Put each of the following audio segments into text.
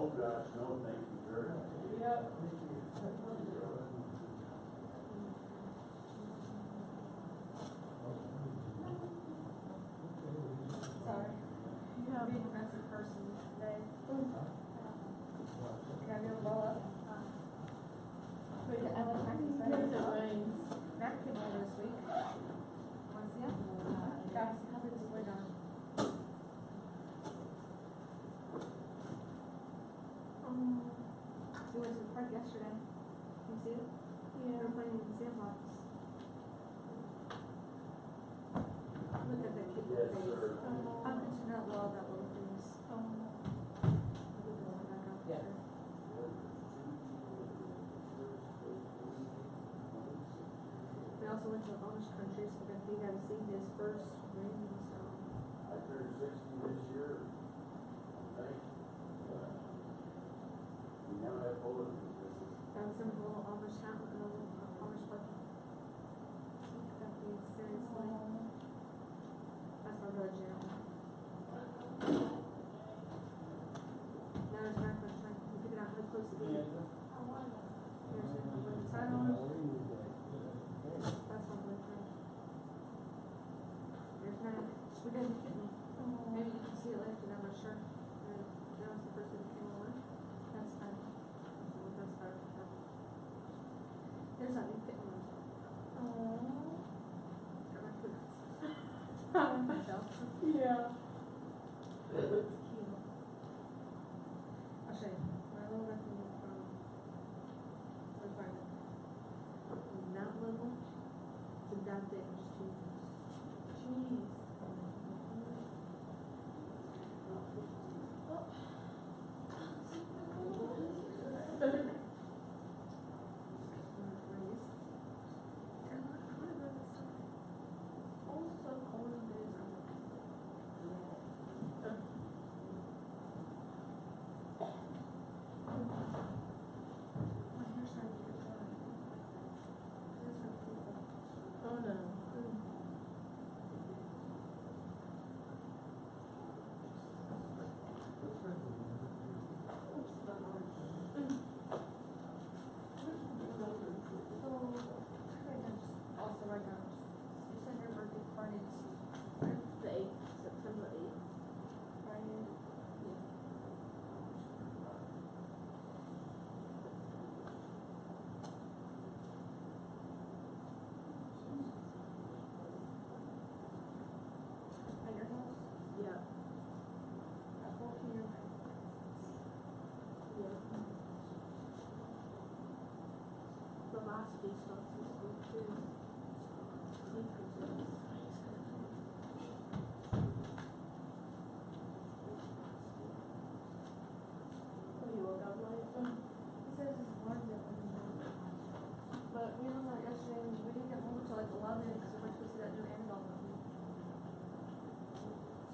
Oh, gosh, no, thank you very much. Yep. Sorry. Yeah. Being a messy person today. Can I be able to roll up? But I was practicing. Because it rains. Matt came over this week. Want to see him? Guys, how's it display on? We went to the park yesterday. Can you see it? We Yeah. were playing in the sandbox. Look at that cute Yes, face. sir. How could you not love that little face? Oh. Look at the one back out Yeah. there. We also went to the Amish country, so he got to see his first ring, so. I turned 60 this year. Thank you. We now have both of these. I was in a little Amish town, a little Amish park. That being seriously. That's my brother Jim. Now there's my question. We figured out how close to be. Here's the sign on. That's my boyfriend. There's Mac. We didn't get me. Maybe you can see it later, I'm not sure. That was the first thing that came over. That's fine. That's fine. There's that new kitten on top. Got my foot. Myself. Yeah. It's cute. I'll show you. My little nephew from, let's find it. From that little to that big, just 2 years. Jeez. Oh no. Also right now, you said your birthday party is The 8th, September 8th. Friday. At your house? Yeah. At 14 or 9? Yeah. The last piece starts this week too. Oh, you woke up late? He says it's one that but we were out yesterday and we didn't get home until like 11 because we went to go see that new Amazon movie.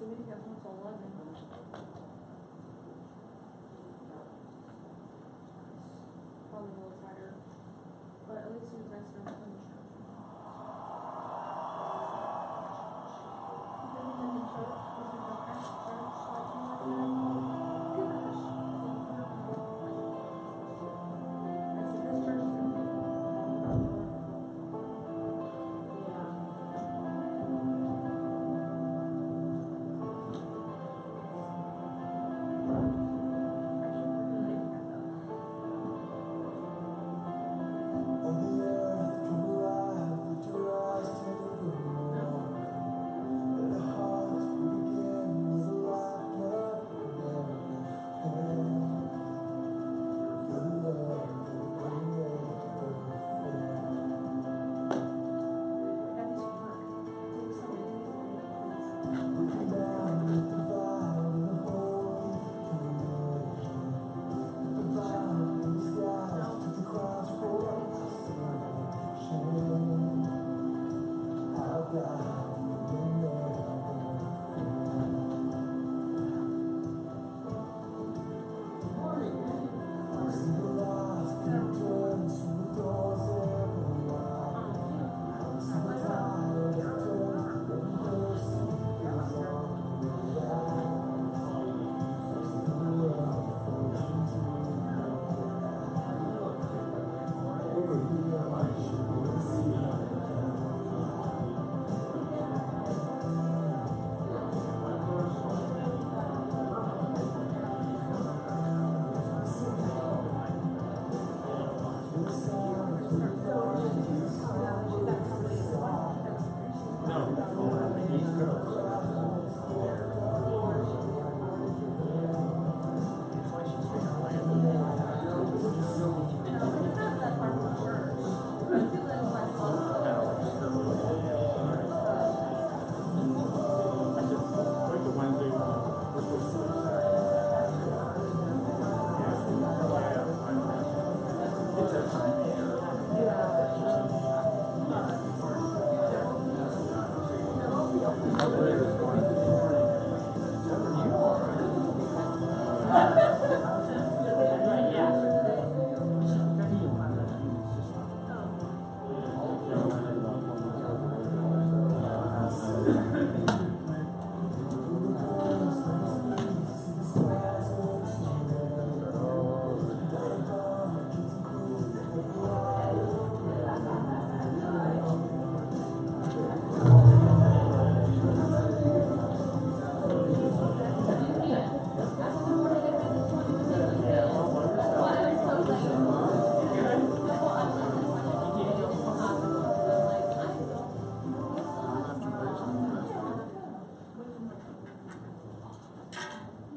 So we didn't get home until 11. Probably a little tired. But at least he was nice enough to finish it. On the earth,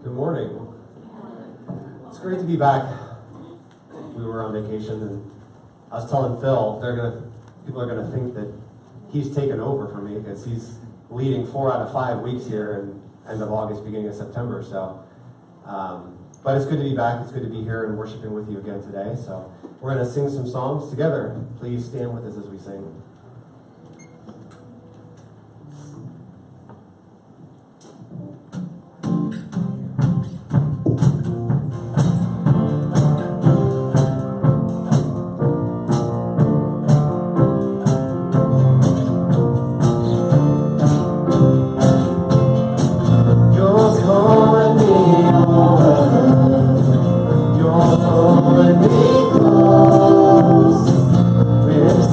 Good morning. It's great to be back. We were on vacation, and I was telling Phil, people are gonna think that he's taken over for me because he's leading 4 out of 5 weeks here in end of August, beginning of September. So, but it's good to be back. It's good to be here and worshiping with you again today. So we're gonna sing some songs together. Please stand with us as we sing.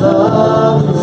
Love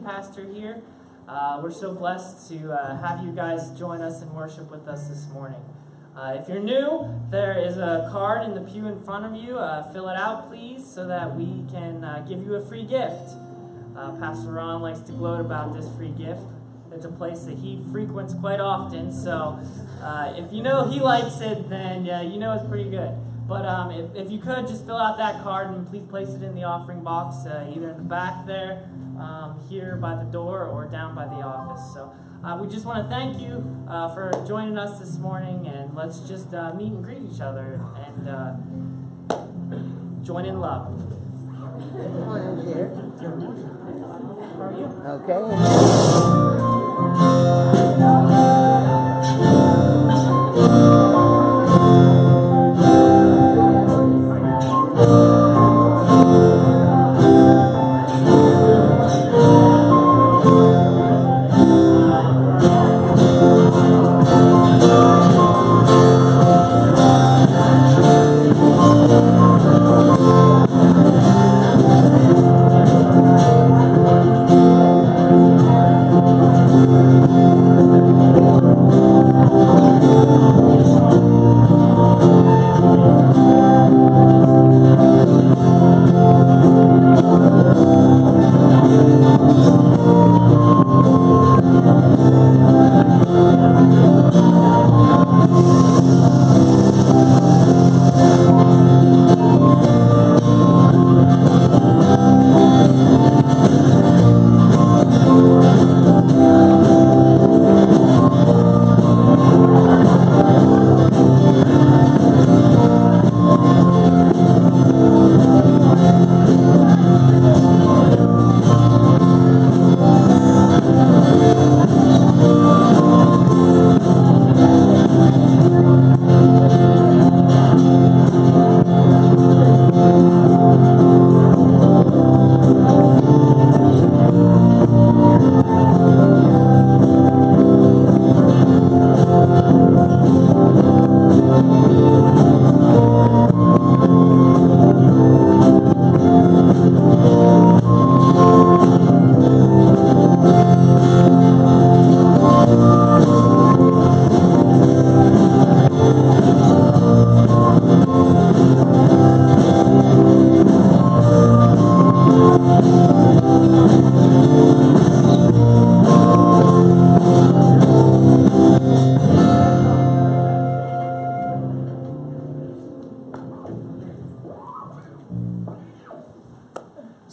Pastor here. We're so blessed to have you guys join us and worship with us this morning. If you're new, there is a card in the pew in front of you. Fill it out, please, so that we can give you a free gift. Pastor Ron likes to gloat about this free gift. It's a place that he frequents quite often, so if you know he likes it, then you know it's pretty good. But if you could, just fill out that card and please place it in the offering box, either in the back there, here by the door, or down by the office. So we just want to thank you for joining us this morning, and let's just meet and greet each other and join in love. Morning, dear. How are you?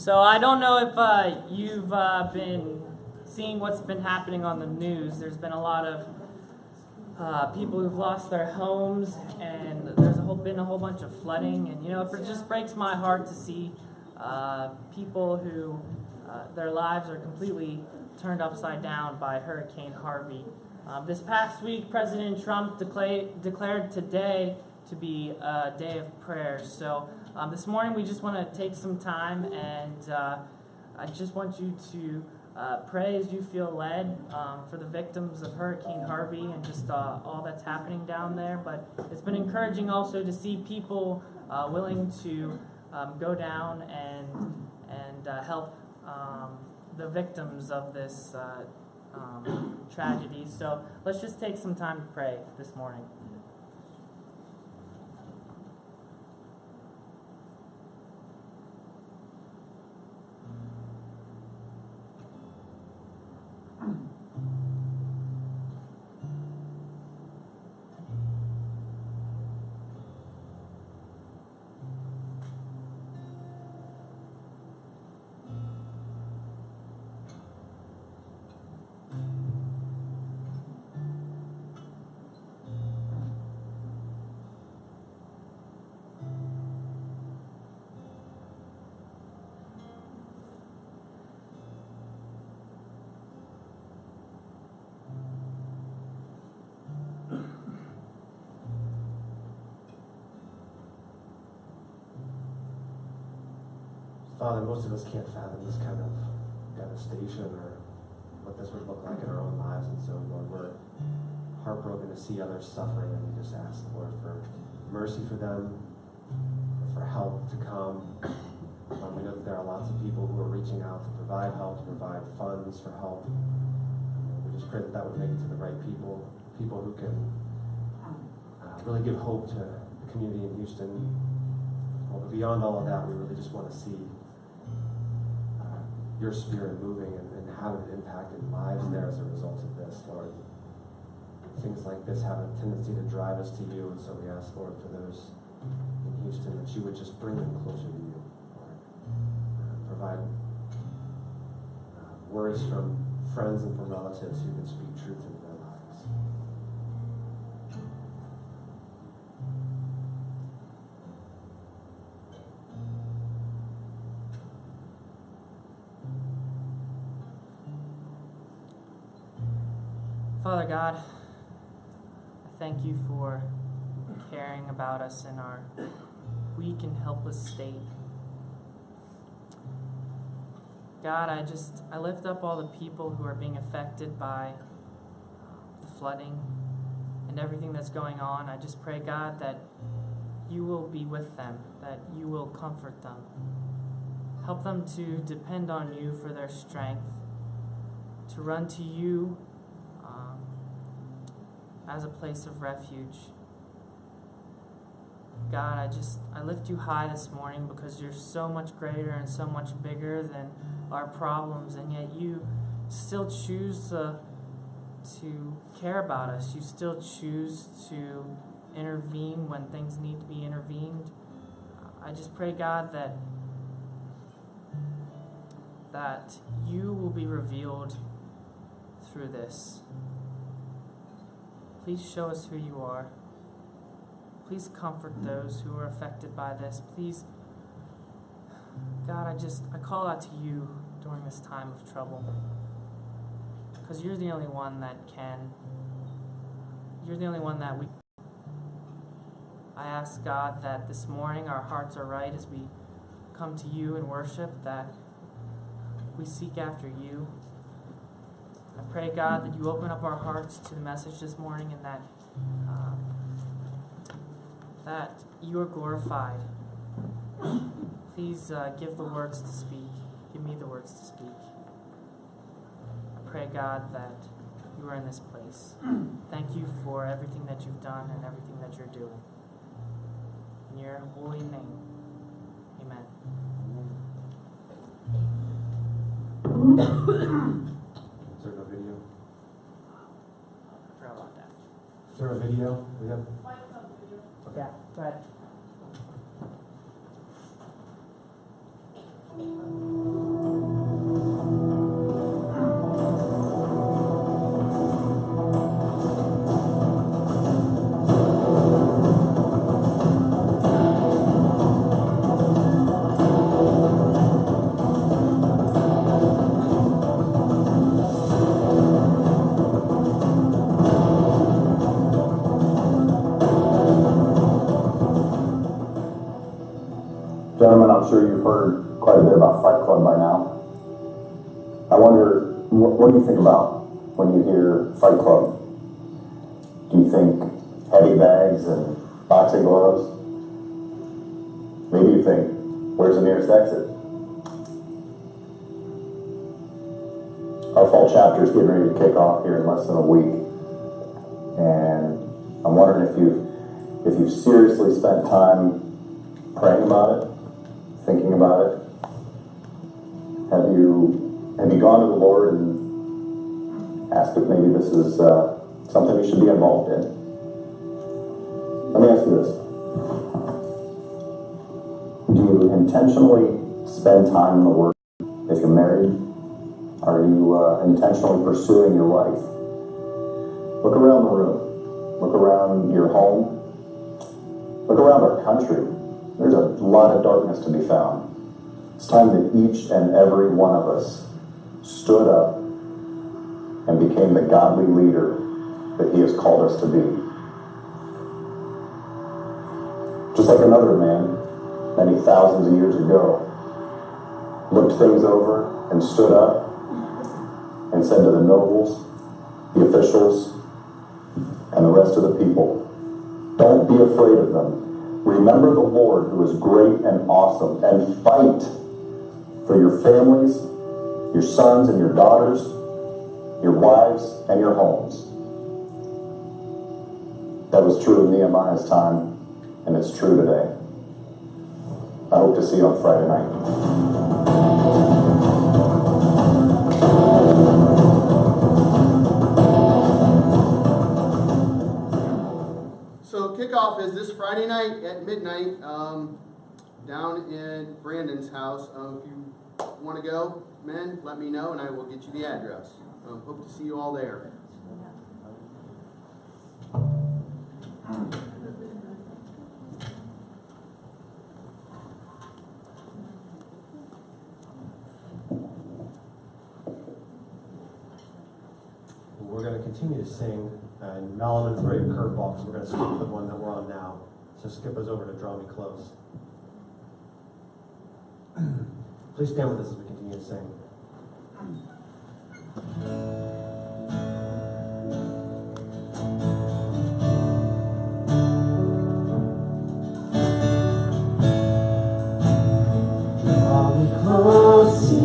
So I don't know if you've been seeing what's been happening on the news. There's been a lot of people who've lost their homes, and there's been a whole bunch of flooding. And it just breaks my heart to see people who their lives are completely turned upside down by Hurricane Harvey. This past week, President Trump declared today to be a day of prayer. So this morning we just want to take some time, and I just want you to pray as you feel led for the victims of Hurricane Harvey and just all that's happening down there. But it's been encouraging also to see people willing to go down and help the victims of this tragedy. So let's just take some time to pray this morning. Father, most of us can't fathom this kind of devastation or what this would look like in our own lives, and so, Lord, we're heartbroken to see others suffering, and we just ask, Lord, for mercy for them, for help to come. We know that there are lots of people who are reaching out to provide help, to provide funds for help. We just pray that that would make it to the right people, people who can really give hope to the community in Houston. Well, but beyond all of that, we really just want to see your spirit moving and have an impact in lives there as a result of this, Lord. Things like this have a tendency to drive us to you, and so we ask, Lord, for those in Houston, that you would just bring them closer to you, Lord. Provide words from friends and from relatives who can speak truth into their lives. Father God, I thank you for caring about us in our weak and helpless state. God, I lift up all the people who are being affected by the flooding and everything that's going on. I just pray, God, that you will be with them, that you will comfort them. Help them to depend on you for their strength, to run to you as a place of refuge. God, I lift you high this morning because you're so much greater and so much bigger than our problems, and yet you still choose to care about us. You still choose to intervene when things need to be intervened. I just pray, God, that you will be revealed through this. Please show us who you are. Please comfort those who are affected by this. Please, God, I call out to you during this time of trouble, because you're the only one that can. You're the only one that we. I ask, God, that this morning our hearts are right as we come to you in worship, that we seek after you. I pray, God, that you open up our hearts to the message this morning, and that that you are glorified. Please give the words to speak. Give me the words to speak. I pray, God, that you are in this place. Thank you for everything that you've done and everything that you're doing. In your holy name, amen. Is there no video? I forgot about that. Is there a video? We have. Yeah, go ahead. you've heard quite a bit about Fight Club by now. I wonder, what do you think about when you hear Fight Club? Do you think heavy bags and boxing gloves? Maybe you think, where's the nearest exit? Our fall chapter is getting ready to kick off here in less than a week. And I'm wondering if you've seriously spent time praying about it, thinking about it. Have you gone to the Lord and asked if maybe this is something you should be involved in? Let me ask you this. Do you intentionally spend time in the Word? If you're married, are you intentionally pursuing your wife? Look around the room. Look around your home. Look around our country. There's a lot of darkness to be found. It's time that each and every one of us stood up and became the godly leader that He has called us to be. Just like another man, many thousands of years ago, looked things over and stood up and said to the nobles, the officials, and the rest of the people, don't be afraid of them. Remember the Lord who is great and awesome, and fight for your families, your sons and your daughters, your wives and your homes. That was true in Nehemiah's time, and it's true today. I hope to see you on Friday night. So kickoff is this Friday night at midnight down in Brandon's house. If you want to go, men, let me know and I will get you the address. Hope to see you all there. We're going to continue to sing, and Malaman's ready to curveball, because we're going to skip the one that we're on now. So skip us over to Draw Me Close. Please stand with us as we continue to sing. Draw me close to you.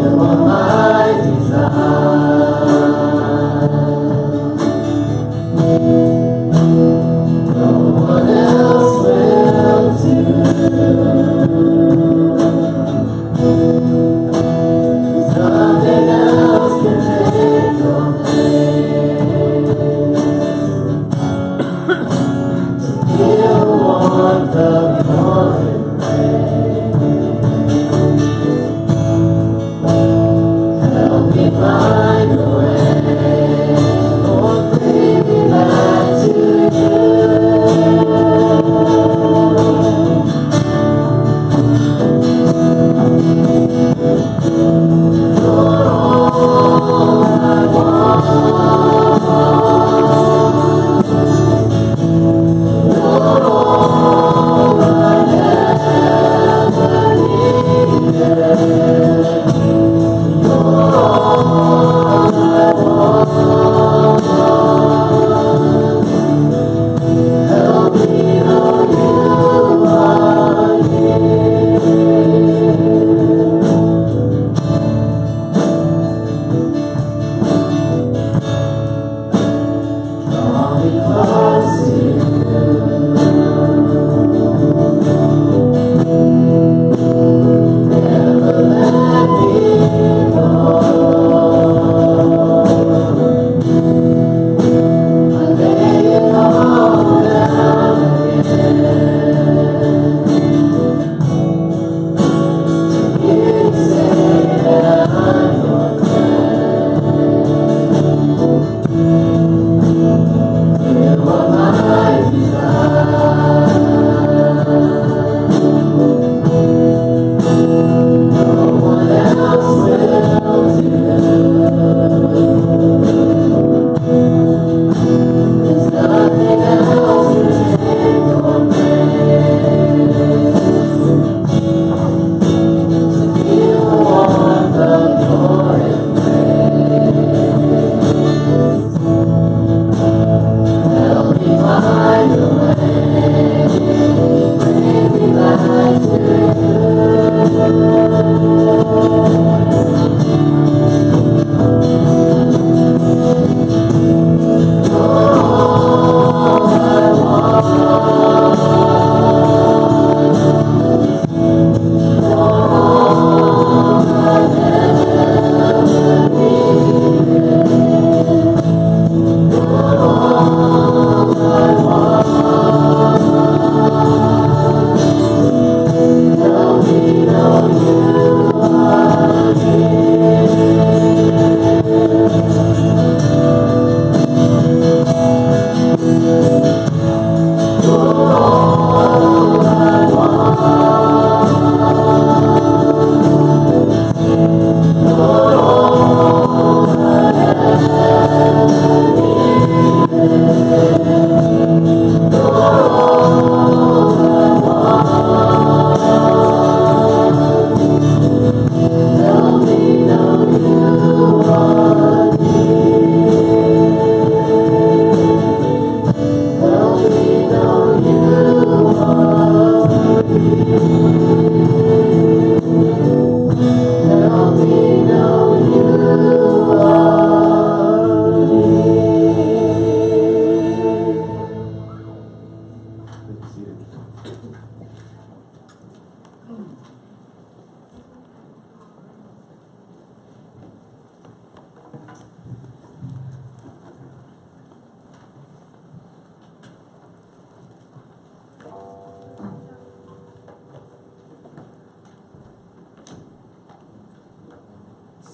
You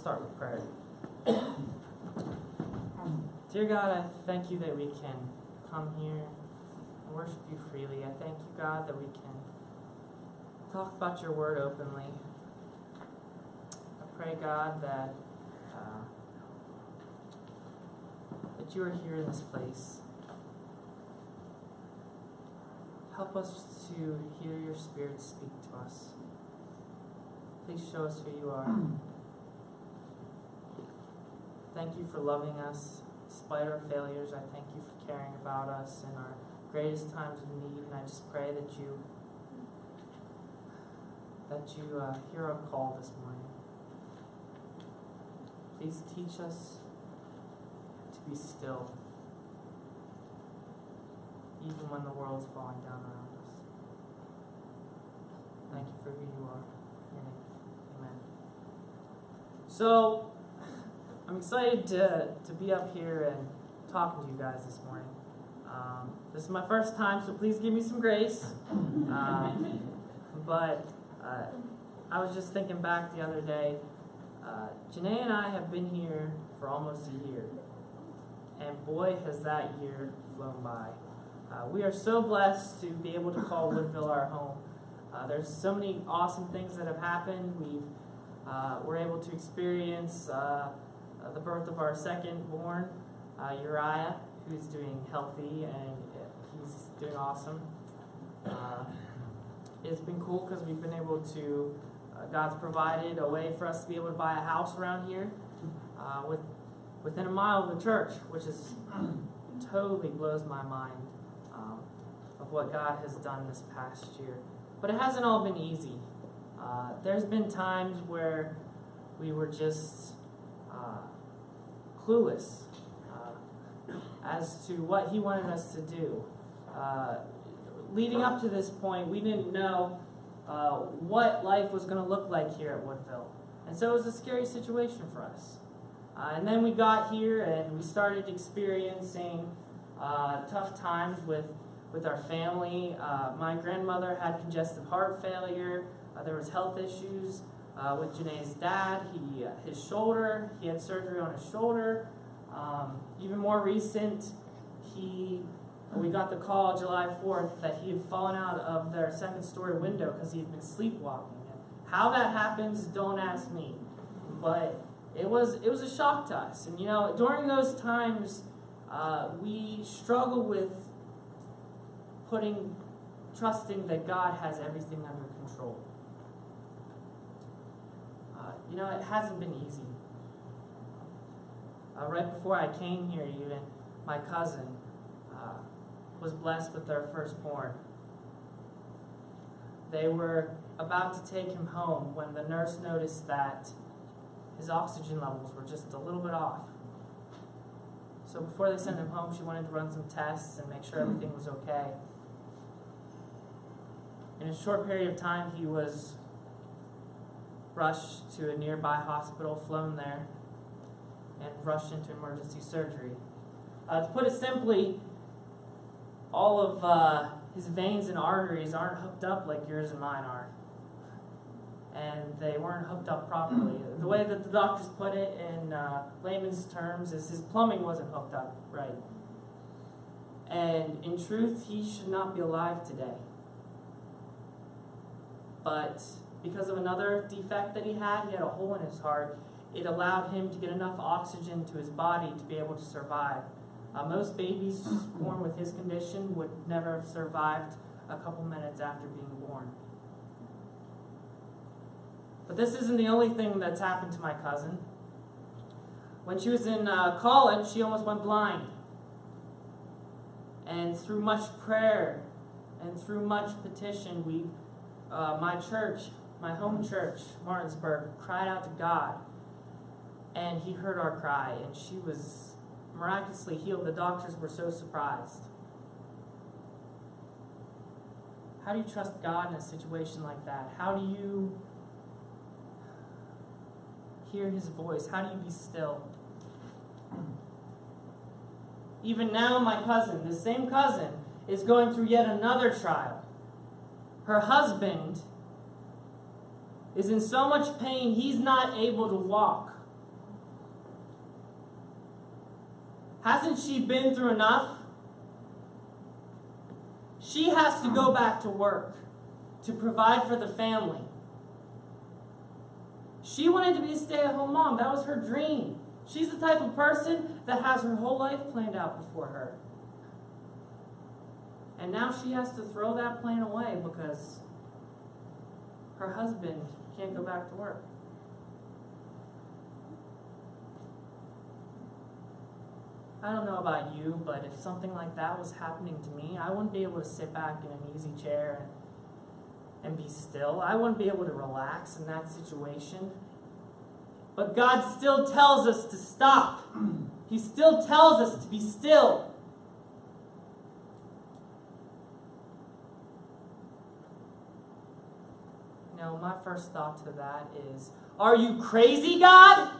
start with prayer. Dear God, I thank you that we can come here and worship you freely. I thank you, God, that we can talk about your word openly. I pray, God, that you are here in this place. Help us to hear your Spirit speak to us. Please show us who you are. Thank you for loving us despite our failures. I thank you for caring about us in our greatest times of need, and I just pray that you hear our call this morning. Please teach us to be still, even when the world's falling down around us. Thank you for who you are. Amen. So, I'm excited to be up here and talking to you guys this morning. This is my first time, so please give me some grace. But I was just thinking back the other day. Janae and I have been here for almost a year. And boy, has that year flown by. We are so blessed to be able to call Woodville our home. There's so many awesome things that have happened. We're able to experience the birth of our second born, Uriah, who's doing healthy and he's doing awesome. It's been cool because we've been able to, God's provided a way for us to be able to buy a house around here within a mile of the church, which is totally blows my mind of what God has done this past year. But it hasn't all been easy. There's been times where we were just clueless as to what he wanted us to do. Leading up to this point, we didn't know what life was going to look like here at Woodville. And so it was a scary situation for us. And then we got here and we started experiencing tough times with our family. My grandmother had congestive heart failure. There was health issues with Janae's dad. His shoulder, he had surgery on his shoulder. Even more recent, we got the call July 4th that he had fallen out of their second-story window because he had been sleepwalking. How that happens, don't ask me. But it was a shock to us. And during those times, we struggle with trusting that God has everything under control. It hasn't been easy. Right before I came here, even, my cousin was blessed with their firstborn. They were about to take him home when the nurse noticed that his oxygen levels were just a little bit off. So before they sent him home, she wanted to run some tests and make sure everything was okay. In a short period of time, he was rushed to a nearby hospital, flown there, and rushed into emergency surgery. To put it simply, all of his veins and arteries aren't hooked up like yours and mine are. And they weren't hooked up properly. The way that the doctors put it in layman's terms is his plumbing wasn't hooked up right. And in truth, he should not be alive today. But because of another defect that he had a hole in his heart. It allowed him to get enough oxygen to his body to be able to survive. Most babies born with his condition would never have survived a couple minutes after being born. But this isn't the only thing that's happened to my cousin. When she was in college, she almost went blind. And through much prayer and through much petition, my church, my home church, Martinsburg, cried out to God. And he heard our cry, and she was miraculously healed. The doctors were so surprised. How do you trust God in a situation like that? How do you hear his voice? How do you be still? Even now, my cousin, the same cousin, is going through yet another trial. Her husband is in so much pain, he's not able to walk. Hasn't she been through enough? She has to go back to work to provide for the family. She wanted to be a stay-at-home mom. That was her dream. She's the type of person that has her whole life planned out before her. And now she has to throw that plan away because her husband can't go back to work. I don't know about you, but if something like that was happening to me, I wouldn't be able to sit back in an easy chair and be still. I wouldn't be able to relax in that situation. But God still tells us to stop. He still tells us to be still. You know, my first thought to that is, are you crazy, God?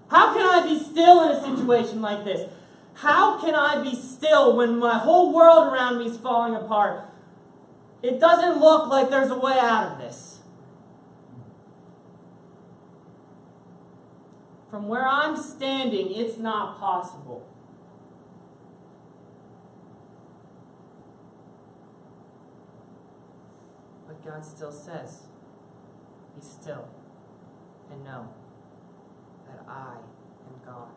How can I be still in a situation like this? How can I be still when my whole world around me is falling apart? It doesn't look like there's a way out of this. From where I'm standing, it's not possible. But God still says, be still and know that I am God.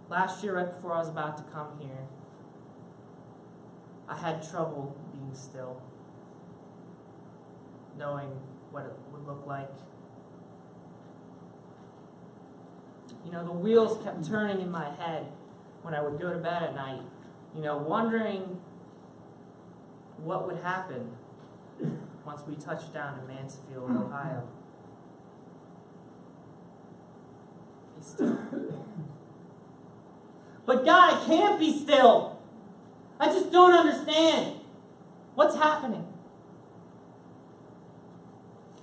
Last year, right before I was about to come here, I had trouble being still, knowing what it would look like. You know, the wheels kept turning in my head when I would go to bed at night, you know, wondering what would happen once we touched down in Mansfield, Ohio. Be still. But God, I can't be still. I just don't understand what's happening.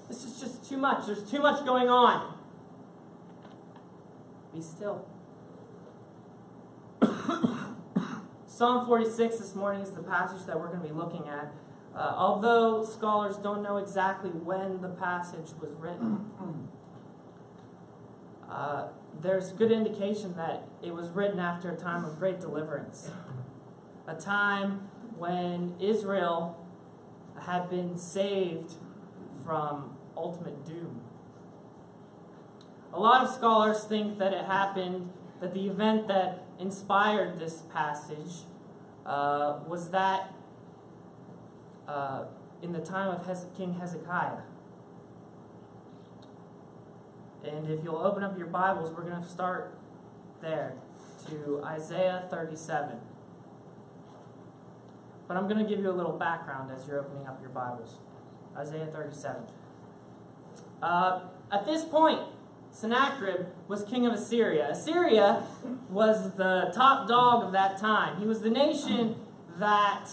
This is just too much. There's too much going on. Be still. Psalm 46 this morning is the passage that we're going to be looking at. Although scholars don't know exactly when the passage was written, there's good indication that it was written after a time of great deliverance. A time when Israel had been saved from ultimate doom. A lot of scholars think that it happened, that the event that inspired this passage was that in the time of King Hezekiah. And if you'll open up your Bibles, we're going to start there to Isaiah 37. But I'm going to give you a little background as you're opening up your Bibles. Isaiah 37. At this point, Sennacherib was king of Assyria. Assyria was the top dog of that time. He was the nation that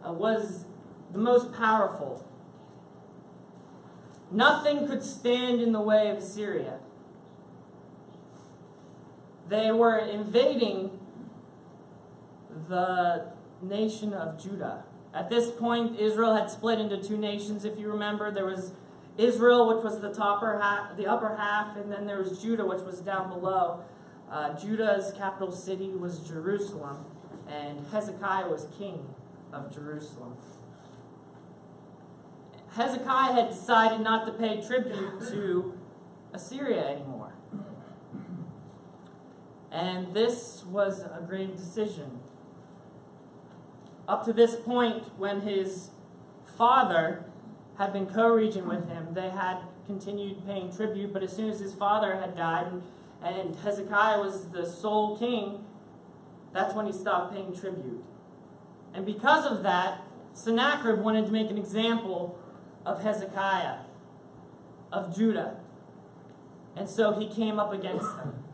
was the most powerful. Nothing could stand in the way of Assyria. They were invading the nation of Judah. At this point, Israel had split into two nations. If you remember, there was Israel, which was the upper half, and then there was Judah, which was down below. Judah's capital city was Jerusalem, and Hezekiah was king of Jerusalem. Hezekiah had decided not to pay tribute to Assyria anymore. And this was a grave decision. Up to this point, when his father had been co-regent with him, they had continued paying tribute, but as soon as his father had died and Hezekiah was the sole king, that's when he stopped paying tribute. And because of that, Sennacherib wanted to make an example of Hezekiah, of Judah. And so he came up against them.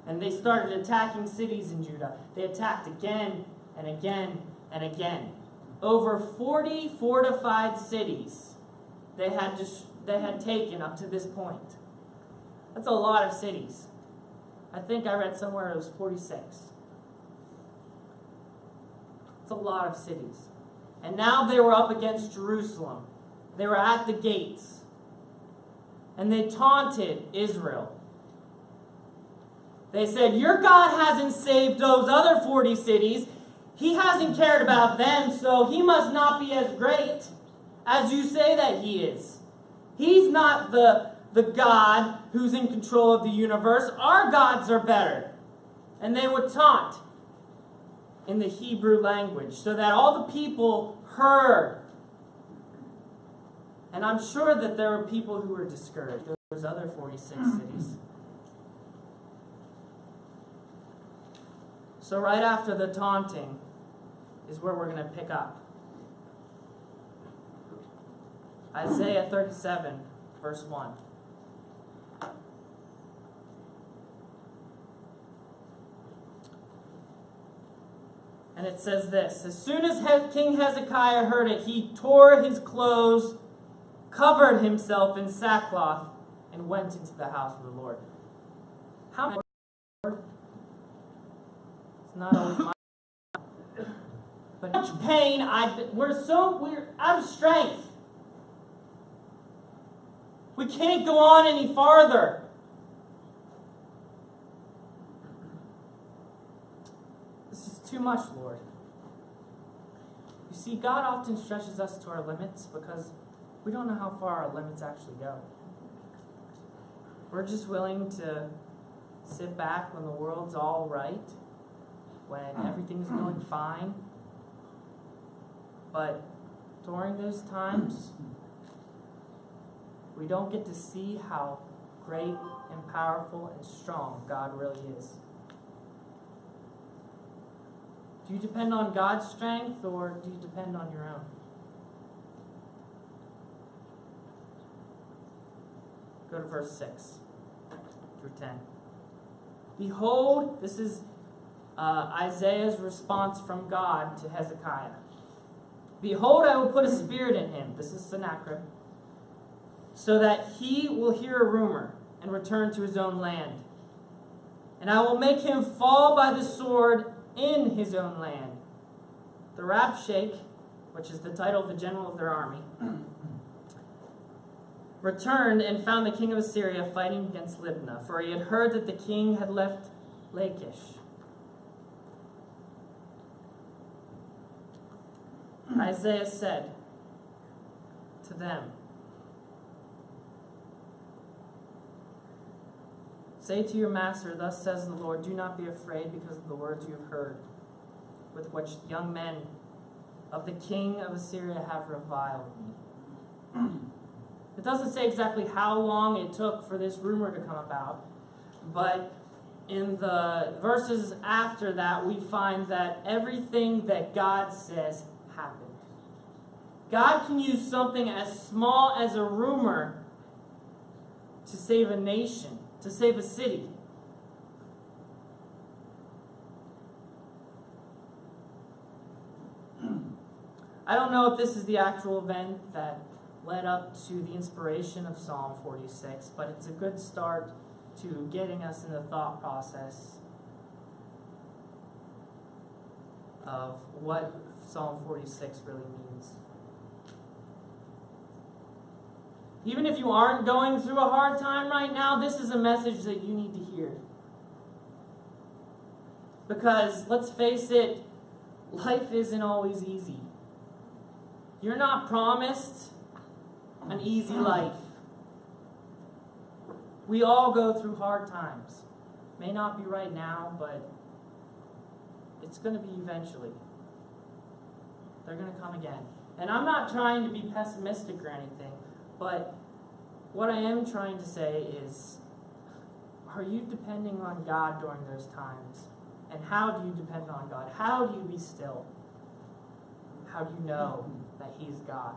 And they started attacking cities in Judah. They attacked again and again and again. Over 40 fortified cities they had taken up to this point. That's a lot of cities. I think I read somewhere it was 46. It's a lot of cities. And now they were up against Jerusalem. They were at the gates. And they taunted Israel. They said, your God hasn't saved those other 40 cities. He hasn't cared about them, so he must not be as great as you say that he is. He's not the God who's in control of the universe. Our gods are better. And they would taunt in the Hebrew language so that all the people heard. And I'm sure that there were people who were discouraged. Those other 46 cities. So right after the taunting is where we're going to pick up. Isaiah 37, verse 1. And it says this: as soon as King Hezekiah heard it, he tore his clothes, covered himself in sackcloth, and went into the house of the Lord. How many? It's not always my. But much pain. We're out of strength. We can't go on any farther. This is too much, Lord. You see, God often stretches us to our limits because we don't know how far our limits actually go. We're just willing to sit back when the world's all right, when everything's going fine. But during those times, we don't get to see how great and powerful and strong God really is. Do you depend on God's strength, or do you depend on your own? Go to verse 6 through 10. Behold, this is Isaiah's response from God to Hezekiah. Behold, I will put a spirit in him. This is Sennacherib. So that he will hear a rumor and return to his own land. And I will make him fall by the sword in his own land. The Rabshakeh, which is the title of the general of their army, returned and found the king of Assyria fighting against Libnah, for he had heard that the king had left Lachish. Isaiah said to them, say to your master, thus says the Lord, do not be afraid because of the words you have heard, with which young men of the king of Assyria have reviled me. It doesn't say exactly how long it took for this rumor to come about, but in the verses after that, we find that everything that God says happened. God can use something as small as a rumor to save a nation, to save a city. I don't know if this is the actual event that led up to the inspiration of Psalm 46, but it's a good start to getting us in the thought process of what Psalm 46 really means. Even if you aren't going through a hard time right now, this is a message that you need to hear. Because, let's face it, life isn't always easy. You're not promised an easy life. We all go through hard times. May not be right now, but it's going to be eventually. They're going to come again. And I'm not trying to be pessimistic or anything, but what I am trying to say is, are you depending on God during those times? And how do you depend on God? How do you be still? How do you know that He's God?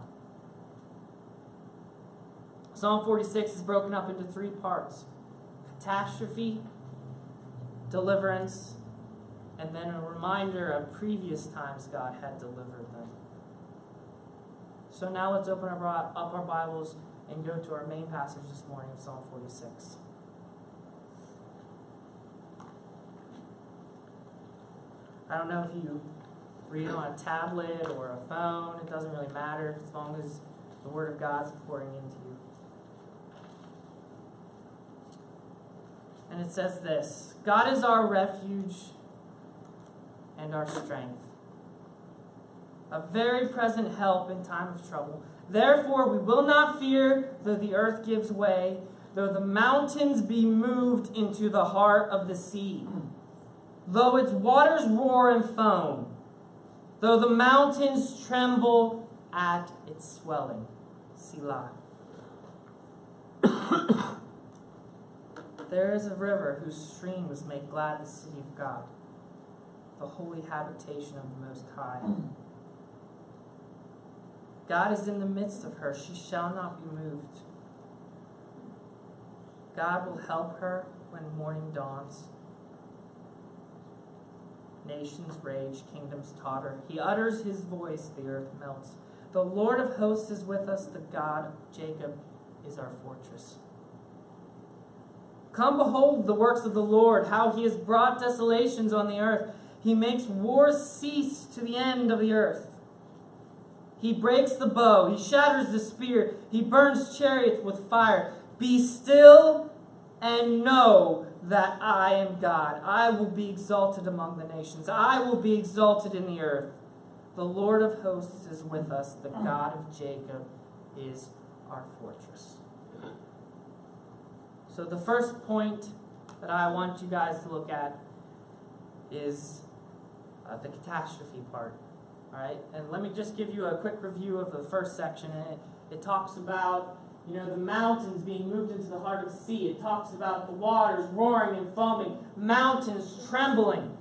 Psalm 46 is broken up into 3 parts: catastrophe, deliverance, and then a reminder of previous times God had delivered them. So now let's open up our Bibles and go to our main passage this morning of Psalm 46. I don't know if you read it on a tablet or a phone. It doesn't really matter as long as the Word of God's pouring into you. And it says this: God is our refuge and our strength, a very present help in time of trouble. Therefore we will not fear, though the earth gives way, though the mountains be moved into the heart of the sea, though its waters roar and foam, though the mountains tremble at its swelling. Selah. There is a river whose streams make glad the city of God, the holy habitation of the Most High. God is in the midst of her. She shall not be moved. God will help her when morning dawns. Nations rage, kingdoms totter. He utters his voice, the earth melts. The Lord of hosts is with us. The God of Jacob is our fortress. Come behold the works of the Lord, how he has brought desolations on the earth. He makes wars cease to the end of the earth. He breaks the bow, he shatters the spear, he burns chariots with fire. Be still and know that I am God. I will be exalted among the nations. I will be exalted in the earth. The Lord of hosts is with us. The God of Jacob is our fortress. So the first point that I want you guys to look at is the catastrophe part. All right, and let me just give you a quick review of the first section. It talks about, the mountains being moved into the heart of the sea. It talks about the waters roaring and foaming, mountains trembling.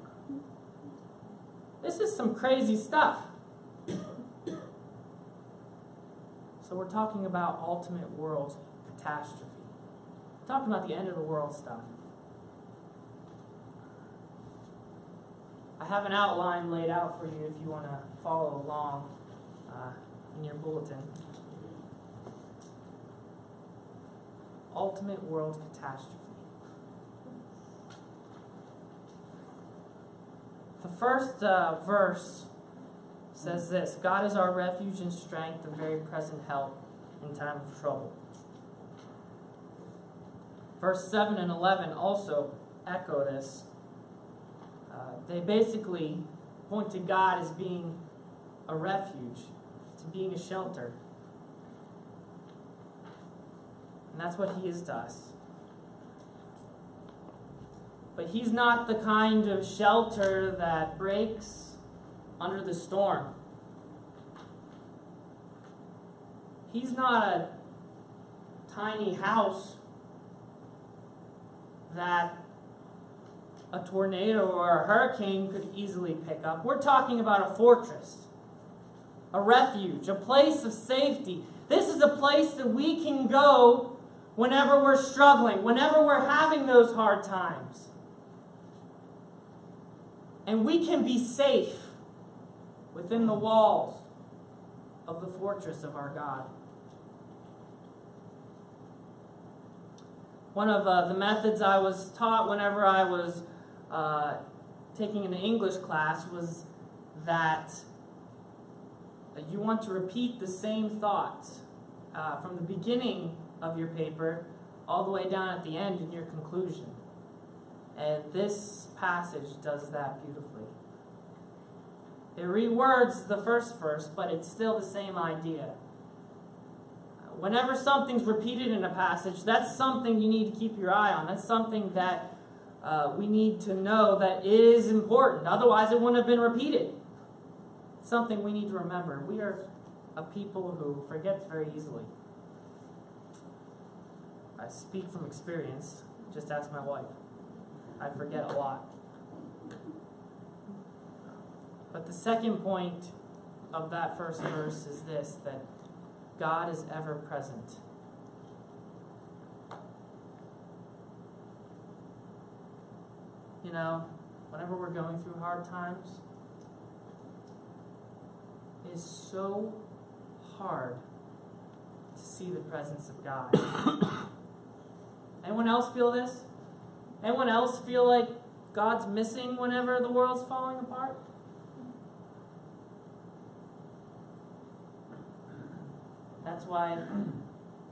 This is some crazy stuff. So we're talking about ultimate world catastrophe. We're talking about the end of the world stuff. I have an outline laid out for you if you want to follow along in your bulletin. Ultimate world catastrophe. The first verse says this: God is our refuge and strength, a very present help in time of trouble. Verse 7 and 11 also echo this. They basically point to God as being a refuge, to being a shelter. And that's what he is to us. But he's not the kind of shelter that breaks under the storm. He's not a tiny house that a tornado or a hurricane could easily pick up. We're talking about a fortress, a refuge, a place of safety. This is a place that we can go whenever we're struggling, whenever we're having those hard times. And we can be safe within the walls of the fortress of our God. One of the methods I was taught whenever I was taking an English class was that you want to repeat the same thoughts from the beginning of your paper all the way down at the end in your conclusion. And this passage does that beautifully. It rewords the first verse, but it's still the same idea. Whenever something's repeated in a passage, that's something you need to keep your eye on. That's something that we need to know that is important. Otherwise, it wouldn't have been repeated. It's something we need to remember. We are a people who forgets very easily. I speak from experience. Just ask my wife. I forget a lot. But the second point of that first verse is this, that God is ever present. Whenever we're going through hard times, it is so hard to see the presence of God. Anyone else feel this? Anyone else feel like God's missing whenever the world's falling apart? That's why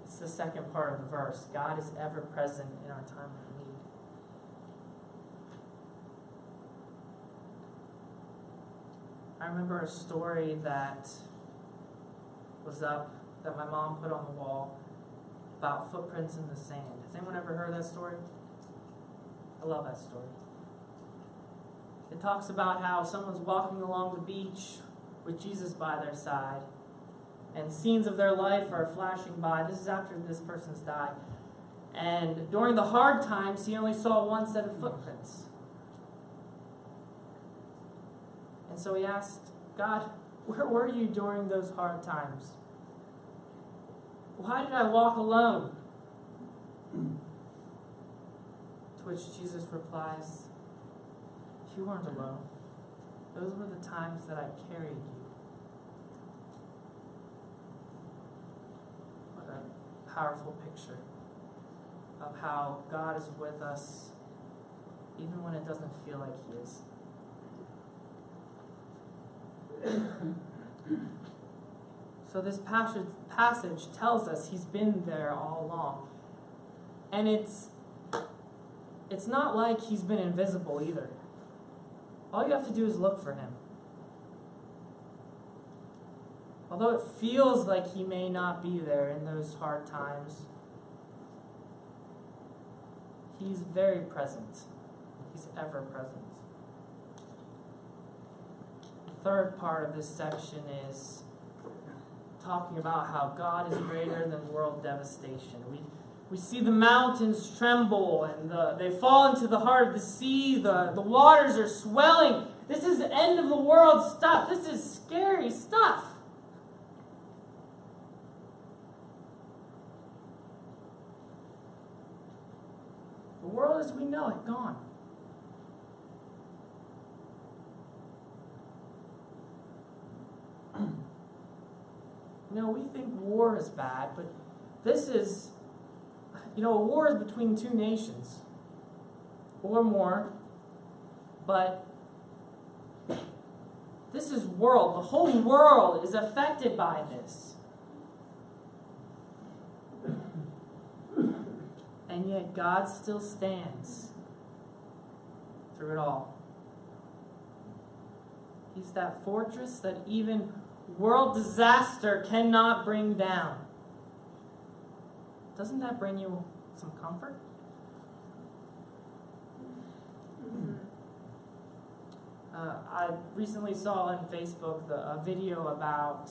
it's the second part of the verse. God is ever present in our time of need. I remember a story that was up that my mom put on the wall about footprints in the sand. Has anyone ever heard that story? I love that story. It talks about how someone's walking along the beach with Jesus by their side, and scenes of their life are flashing by. This is after this person's died. And during the hard times, he only saw one set of footprints. And so he asked, God, where were you during those hard times? Why did I walk alone? To which Jesus replies, you weren't alone. Those were the times that I carried you. What a powerful picture of how God is with us even when it doesn't feel like He is. So this passage tells us He's been there all along. And it's not like He's been invisible either. All you have to do is look for Him. Although it feels like He may not be there in those hard times, He's very present. He's ever present. The third part of this section is talking about how God is greater than world devastation. We see the mountains tremble and they fall into the heart of the sea. The waters are swelling. This is end of the world stuff. This is scary stuff. The world as we know it, gone. We think war is bad, but this is, a war is between two nations, or more, but this is world. The whole world is affected by this. And yet God still stands through it all. He's that fortress that even world disaster cannot bring down. Doesn't that bring you some comfort? I recently saw on Facebook a video about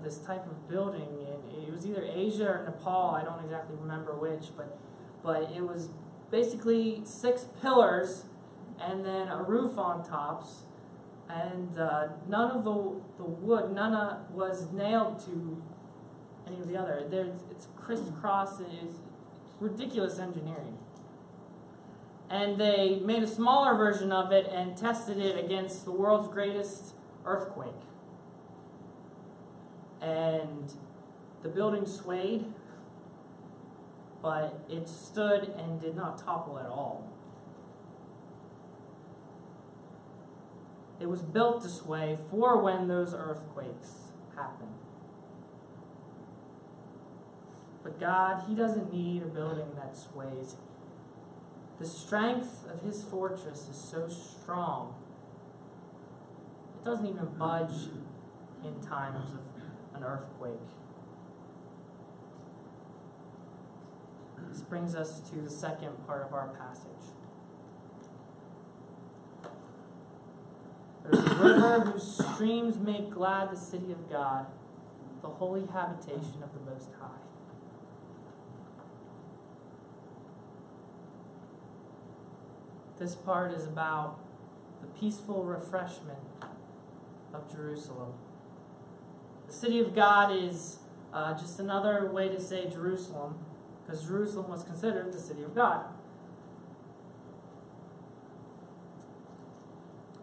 this type of building, and it was either Asia or Nepal. I don't exactly remember which, but it was basically 6 pillars and then a roof on tops, and none of the wood, was nailed to any of the other. It's crisscross. It's ridiculous engineering. And they made a smaller version of it and tested it against the world's greatest earthquake. And the building swayed, but it stood and did not topple at all. It was built to sway for when those earthquakes happen. But God, He doesn't need a building that sways. The strength of His fortress is so strong, it doesn't even budge in times of an earthquake. This brings us to the second part of our passage. There's a river whose streams make glad the city of God, the holy habitation of the Most High. This part is about the peaceful refreshment of Jerusalem. The city of God is just another way to say Jerusalem, because Jerusalem was considered the city of God.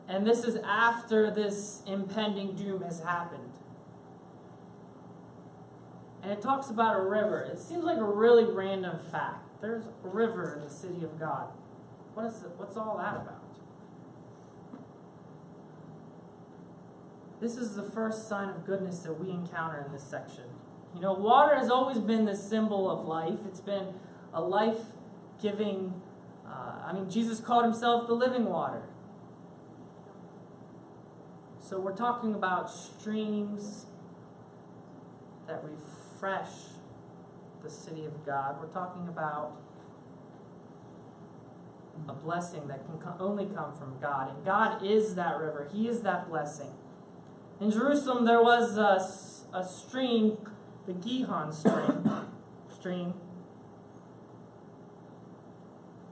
And this is after this impending doom has happened. And it talks about a river. It seems like a really random fact. There's a river in the city of God. What's all that about? This is the first sign of goodness that we encounter in this section. Water has always been the symbol of life. It's been a life-giving, Jesus called Himself the living water. So we're talking about streams that refresh the city of God. We're talking about a blessing that can only come from God. And God is that river. He is that blessing. In Jerusalem, there was a stream, the Gihon stream.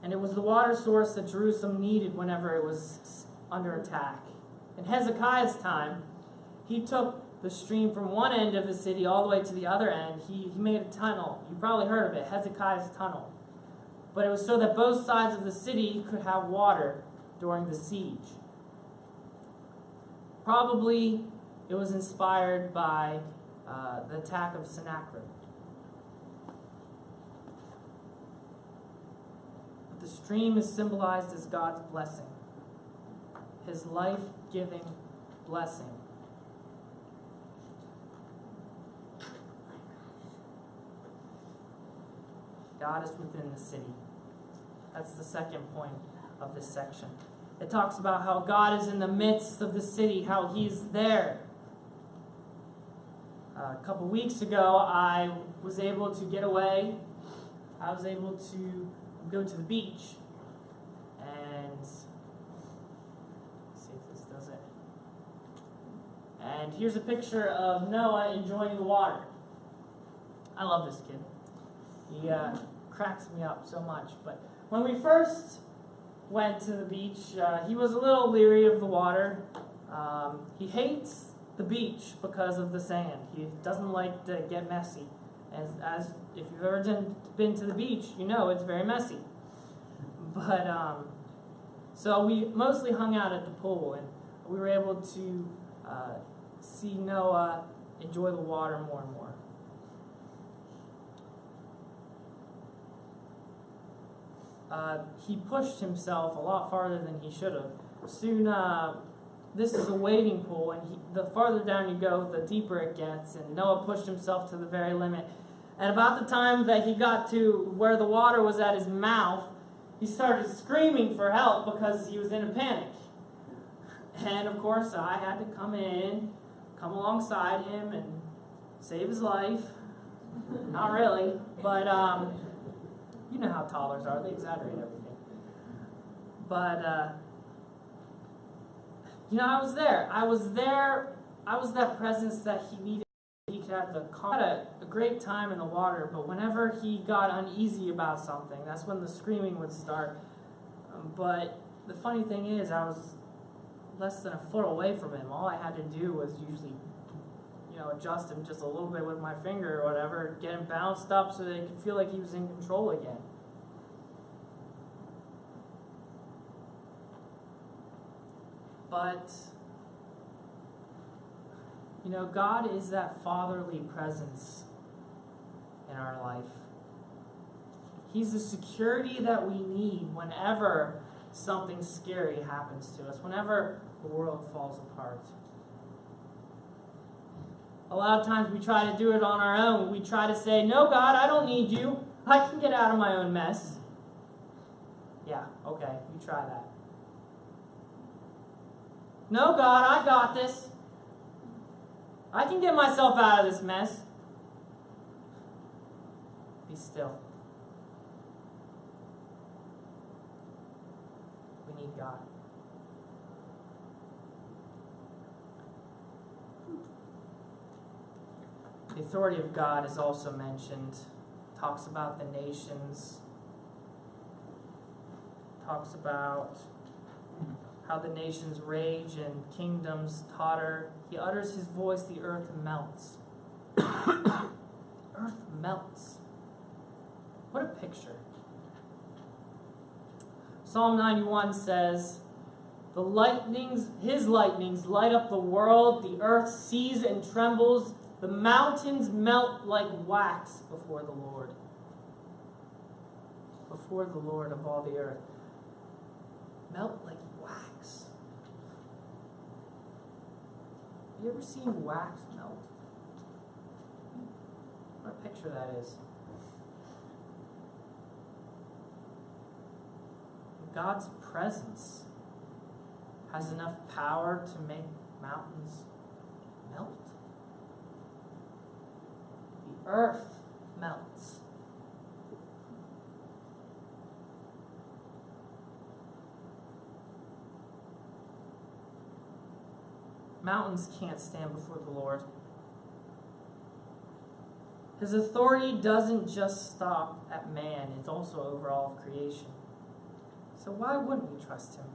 And it was the water source that Jerusalem needed whenever it was under attack. In Hezekiah's time, he took the stream from one end of the city all the way to the other end. He made a tunnel. You probably heard of it, Hezekiah's tunnel. But it was so that both sides of the city could have water during the siege. Probably it was inspired by the attack of Sennacherib. But the stream is symbolized as God's blessing, His life-giving blessing. God is within the city. That's the second point of this section. It talks about how God is in the midst of the city, how He's there. A couple weeks ago, I was able to get away. I was able to go to the beach. And let's see if this does it. And here's a picture of Noah enjoying the water. I love this kid. He cracks me up so much. But when we first went to the beach, he was a little leery of the water. He hates the beach because of the sand. He doesn't like to get messy. As if you've ever been to the beach, you know it's very messy. But so we mostly hung out at the pool, and we were able to see Noah enjoy the water more and more. He pushed himself a lot farther than he should have. Soon, this is a wading pool, and the farther down you go, the deeper it gets, and Noah pushed himself to the very limit. And about the time that he got to where the water was at his mouth, he started screaming for help because he was in a panic. And of course, I had to come alongside him and save his life. Not really, but you know how toddlers are, they exaggerate everything. But, you know, I was there. I was that presence that he needed. He could have had a great time in the water, but whenever he got uneasy about something, that's when the screaming would start. But the funny thing is, I was less than a foot away from him. All I had to do was usually, adjust him just a little bit with my finger or whatever, get him bounced up so that he could feel like he was in control again. But, God is that fatherly presence in our life. He's the security that we need whenever something scary happens to us, whenever the world falls apart. A lot of times we try to do it on our own. We try to say, "No, God, I don't need you. I can get out of my own mess." Yeah, okay, you try that. "No, God, I got this. I can get myself out of this mess." Be still. We need God. The authority of God is also mentioned. Talks about the nations. Talks about how the nations rage and kingdoms totter. He utters his voice, the earth melts. The earth melts. What a picture. Psalm 91 says, his lightnings light up the world, the earth sees and trembles, the mountains melt like wax before the Lord. Before the Lord of all the earth. Melt like wax. Have you ever seen wax melt? What a picture that is. God's presence has enough power to make mountains melt. The earth melts. Mountains can't stand before the Lord. His authority doesn't just stop at man, it's also over all of creation. So why wouldn't we trust him?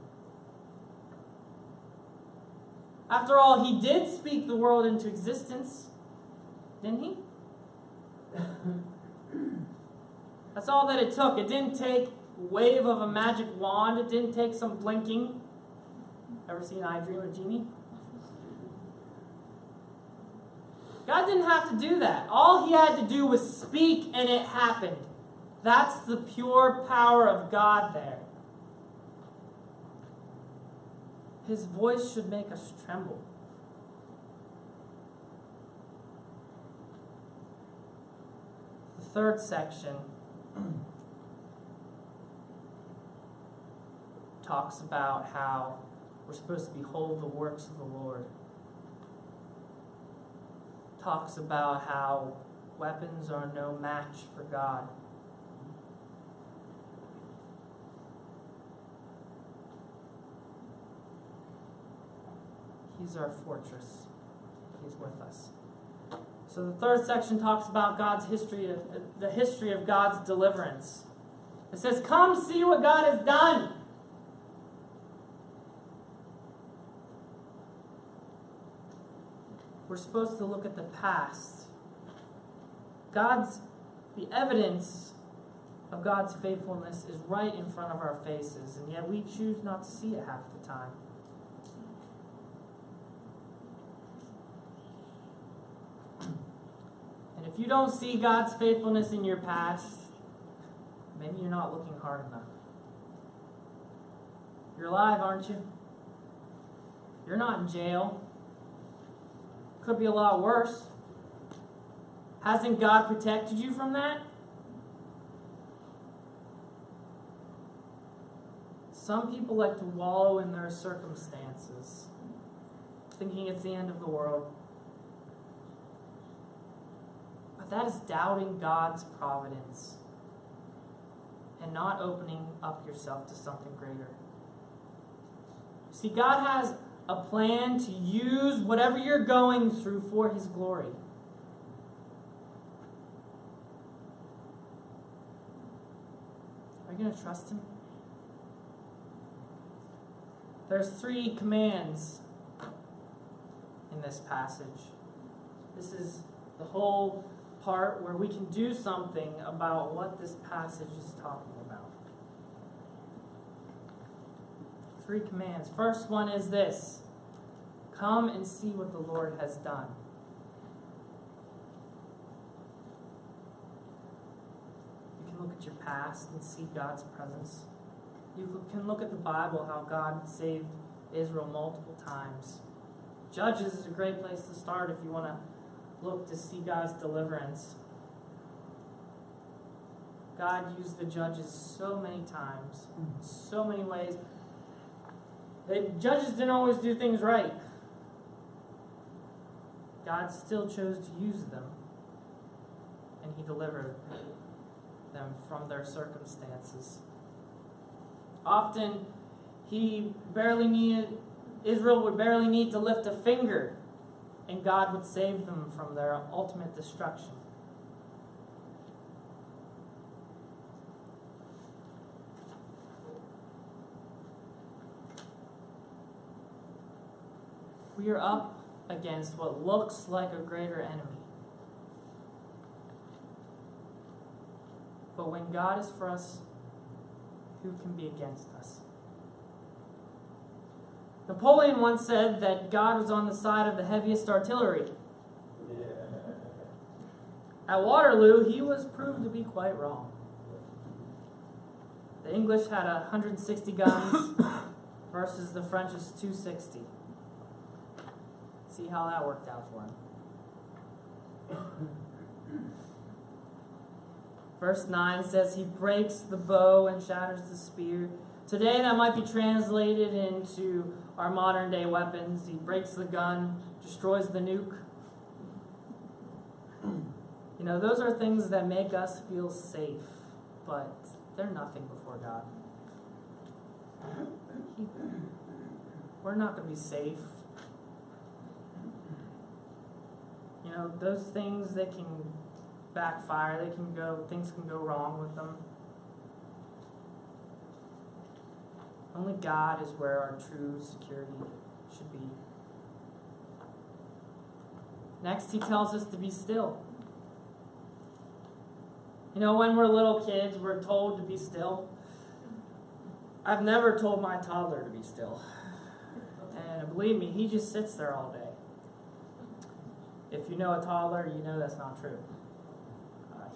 After all, he did speak the world into existence, didn't he? That's all that it took. It didn't take a wave of a magic wand. It didn't take some blinking. Ever seen I Dream of Jeannie? God didn't have to do that. All he had to do was speak and it happened. That's the pure power of God there. His voice should make us tremble. The third section talks about how we're supposed to behold the works of the Lord. Talks about how weapons are no match for God. He's our fortress. He's with us. So the third section talks about God's history, the history of God's deliverance. It says, "Come see what God has done." We're supposed to look at the past. The evidence of God's faithfulness is right in front of our faces, and yet we choose not to see it half the time. And if you don't see God's faithfulness in your past, maybe you're not looking hard enough. You're alive, aren't you? You're not in jail. Could be a lot worse. Hasn't God protected you from that? Some people like to wallow in their circumstances, thinking it's the end of the world. But that is doubting God's providence and not opening up yourself to something greater. See, God has a plan to use whatever you're going through for his glory. Are you going to trust him? There's 3 commands in this passage. This is the whole part where we can do something about what this passage is talking about. 3 commands. First one is this: come and see what the Lord has done. You can look at your past and see God's presence. You can look at the Bible, how God saved Israel multiple times. Judges is a great place to start if you want to look to see God's deliverance. God used the judges so many times, so many ways. The judges didn't always do things right. God still chose to use them, and he delivered them from their circumstances. Often, Israel would barely need to lift a finger, and God would save them from their ultimate destruction. We are up against what looks like a greater enemy. But when God is for us, who can be against us? Napoleon once said that God was on the side of the heaviest artillery. At Waterloo, he was proved to be quite wrong. The English had 160 guns versus the French's 260. See how that worked out for him. Verse 9 says, he breaks the bow and shatters the spear. Today that might be translated into our modern day weapons. He breaks the gun, destroys the nuke. You know, those are things that make us feel safe, but they're nothing before God. We're not going to be safe. You know, those things, they can backfire, things can go wrong with them. Only God is where our true security should be. Next, he tells us to be still. You know, when we're little kids, we're told to be still. I've never told my toddler to be still. And believe me, he just sits there all day. If you know a toddler, you know that's not true.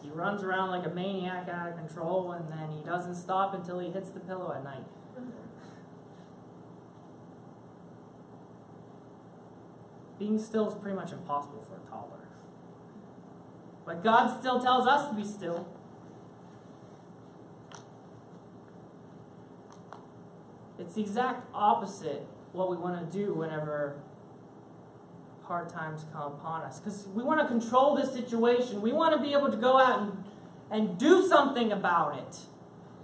He runs around like a maniac out of control, and then he doesn't stop until he hits the pillow at night. Being still is pretty much impossible for a toddler. But God still tells us to be still. It's the exact opposite what we want to do whenever hard times come upon us. Because we want to control this situation. We want to be able to go out and do something about it.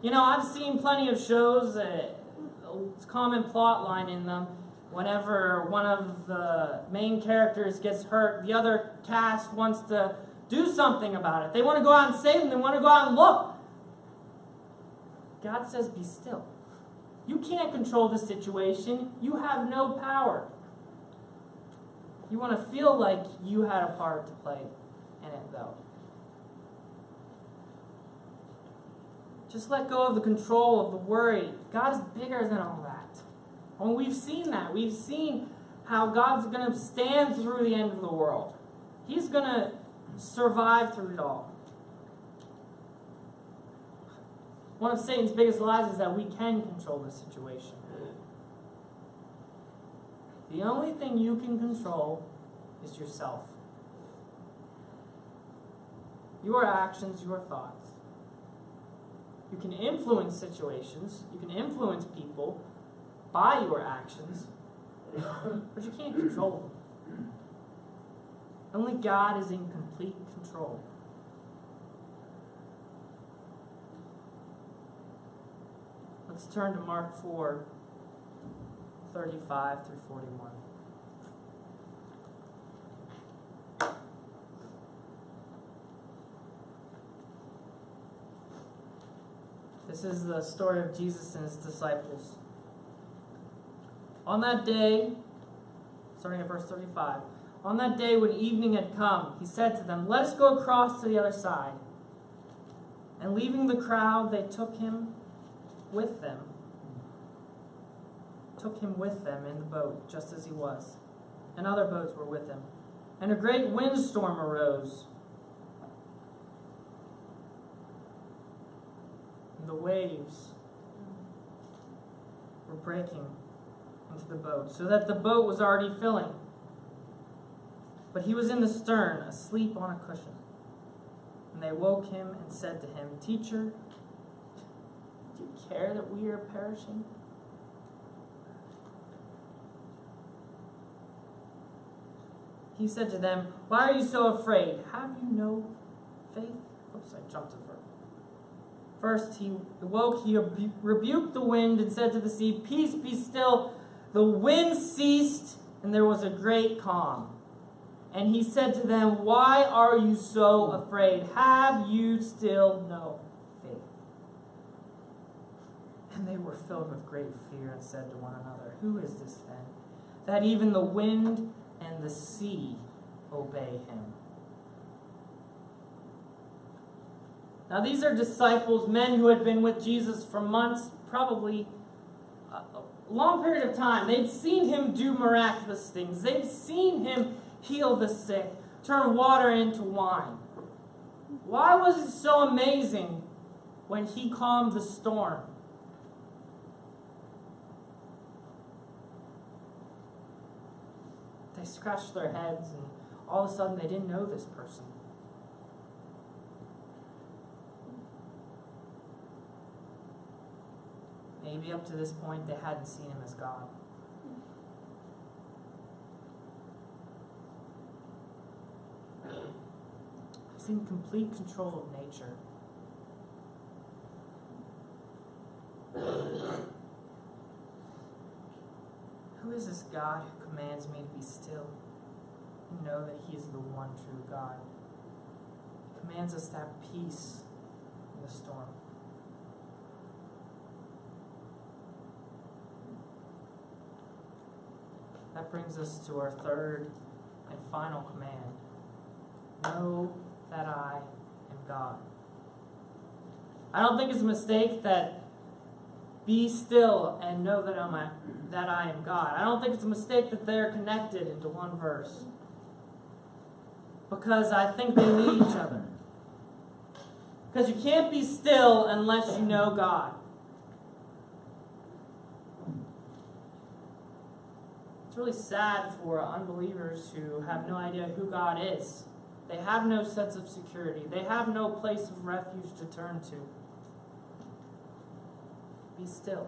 You know, I've seen plenty of shows, a common plot line in them. Whenever one of the main characters gets hurt, the other cast wants to do something about it. They want to go out and save them. They want to go out and look. God says, be still. You can't control the situation. You have no power. You want to feel like you had a part to play in it, though. Just let go of the control, of the worry. God is bigger than all that. And we've seen that. We've seen how God's going to stand through the end of the world. He's going to survive through it all. One of Satan's biggest lies is that we can control the situation. The only thing you can control is yourself. Your actions, your thoughts. You can influence situations. You can influence people by your actions, but you can't control them. Only God is in complete control. Let's turn to Mark 4, 35 through 41. This is the story of Jesus and his disciples. On that day, starting at verse 35, on that day when evening had come, he said to them, "Let us go across to the other side." And leaving the crowd, they took him with them in the boat, just as he was. And other boats were with him. And a great windstorm arose. And the waves were breaking into the boat, so that the boat was already filling. But he was in the stern, asleep on a cushion. And they woke him and said to him, "Teacher, do you care that we are perishing?" He said to them, "Why are you so afraid? Have you no faith?" Oops, I jumped over. First he awoke, he rebuked the wind and said to the sea, "Peace, be still." The wind ceased, and there was a great calm. And he said to them, "Why are you so afraid? Have you still no faith?" And they were filled with great fear and said to one another, "Who is this then, that even the wind and the sea obey him?" Now these are disciples, men who had been with Jesus for months, probably a long period of time. They'd seen him do miraculous things. They'd seen him heal the sick, turn water into wine. Why was it so amazing when he calmed the storm? They scratched their heads, and all of a sudden they didn't know this person. Maybe up to this point they hadn't seen him as God. He's in complete control of nature. Who is this God who commands me to be still and know that He is the one true God? He commands us to have peace in the storm. That brings us to our third and final command. Know that I am God. I don't think it's a mistake that be still and know that I am God. I don't think it's a mistake that they're connected into one verse. Because I think they need each other. Because you can't be still unless you know God. It's really sad for unbelievers who have no idea who God is. They have no sense of security. They have no place of refuge to turn to. Be still.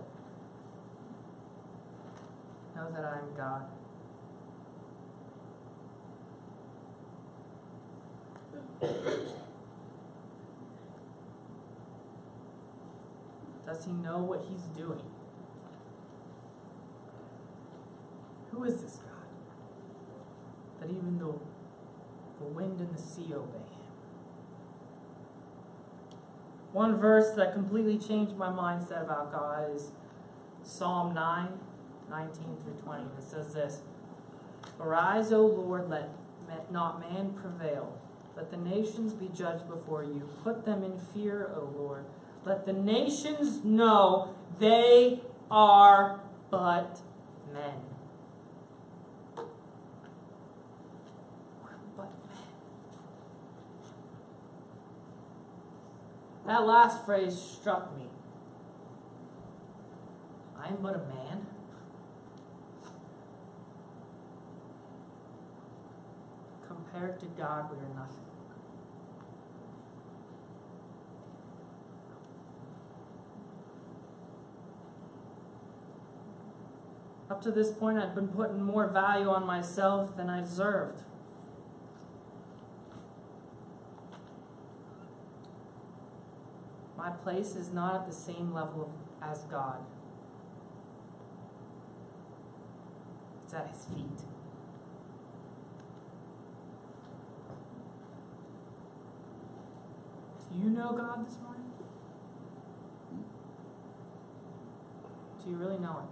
Know that I am God. Does he know what he's doing? Who is this God? That even the wind and the sea obey him. One verse that completely changed my mindset about God is Psalm 9, 19 through 20. It says this: Arise, O Lord, let not man prevail. Let the nations be judged before you. Put them in fear, O Lord. Let the nations know they are but men. But men. That last phrase struck me. I am but a man. Compared to God, we are nothing. Up to this point, I'd been putting more value on myself than I deserved. My place is not at the same level as God. It's at His feet. Do you know God this morning? Do you really know Him?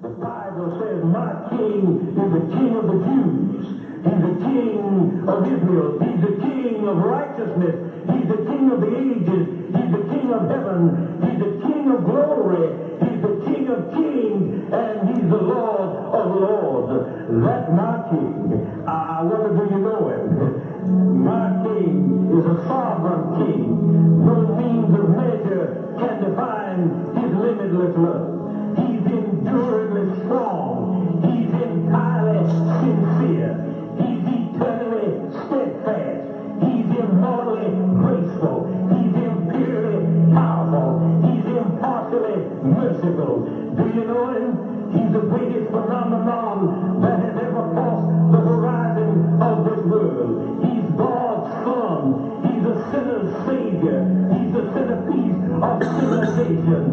The Bible says, my king is the king of the Jews. He's the king of Israel. He's the king of righteousness. He's the king of the ages. He's the king of heaven. He's the king of glory. He's the king of kings. And he's the Lord of lords. That's my king. I wonder, do you know him? My king is a sovereign king. No means of measure can define his limitless love. He's enduringly strong. He's entirely sincere. He's eternally steadfast. He's immortally graceful. He's imperially powerful. He's impartially merciful. Do you know him? He's the greatest phenomenon that has ever crossed the horizon of this world. He's God's Son. He's a sinner's Savior. He's the centerpiece of civilization.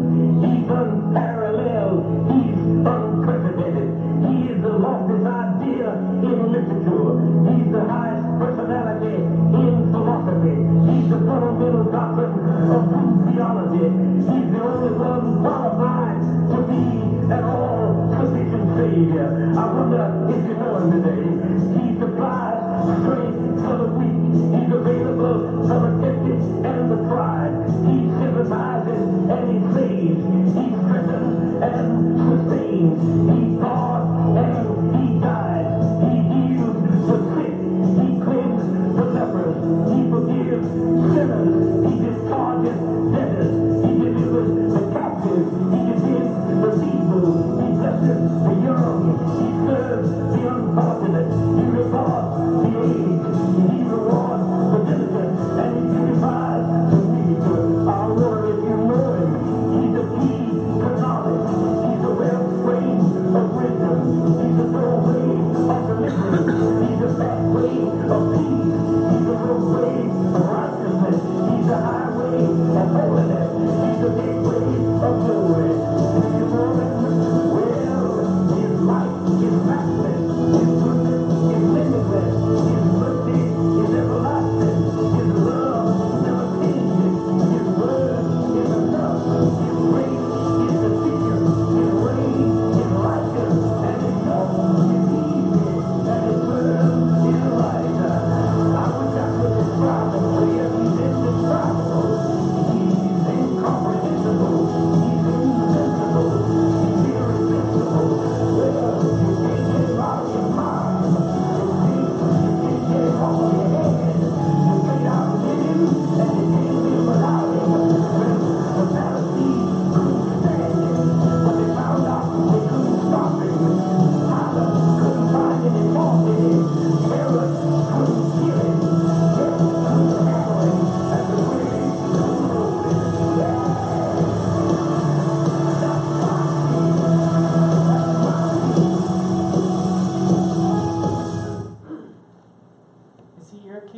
He's unparalleled. He's unprecedented. He is the loftiest idea in literature. He's the highest personality in philosophy. He's the fundamental doctrine of true theology. He's the only one qualified to be an all-sufficient Savior. I wonder if you know him today. He supplies strength for the weak. He's available for the tempted and the tried. He sympathizes and he saves. He strengthens and sustains. He guards and he guides. He heals the sick. He cleanses the lepers. He forgives sinners. He discharges debtors. He delivers the captives. He defends the feeble. He blesses the young. He serves the unfortunate. He regards the aged. He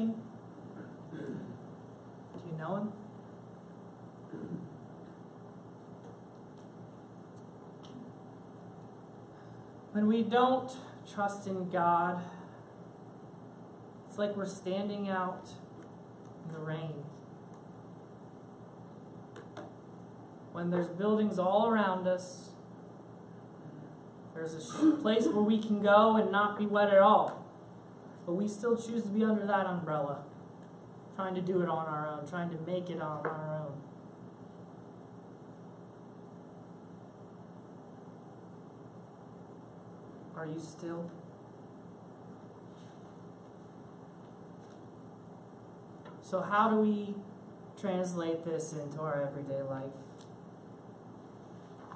working? Do you know him? When we don't trust in God, it's like we're standing out in the rain. When there's buildings all around us, there's a place where we can go and not be wet at all. But we still choose to be under that umbrella, trying to do it on our own, trying to make it on our own. Are you still? So how do we translate this into our everyday life?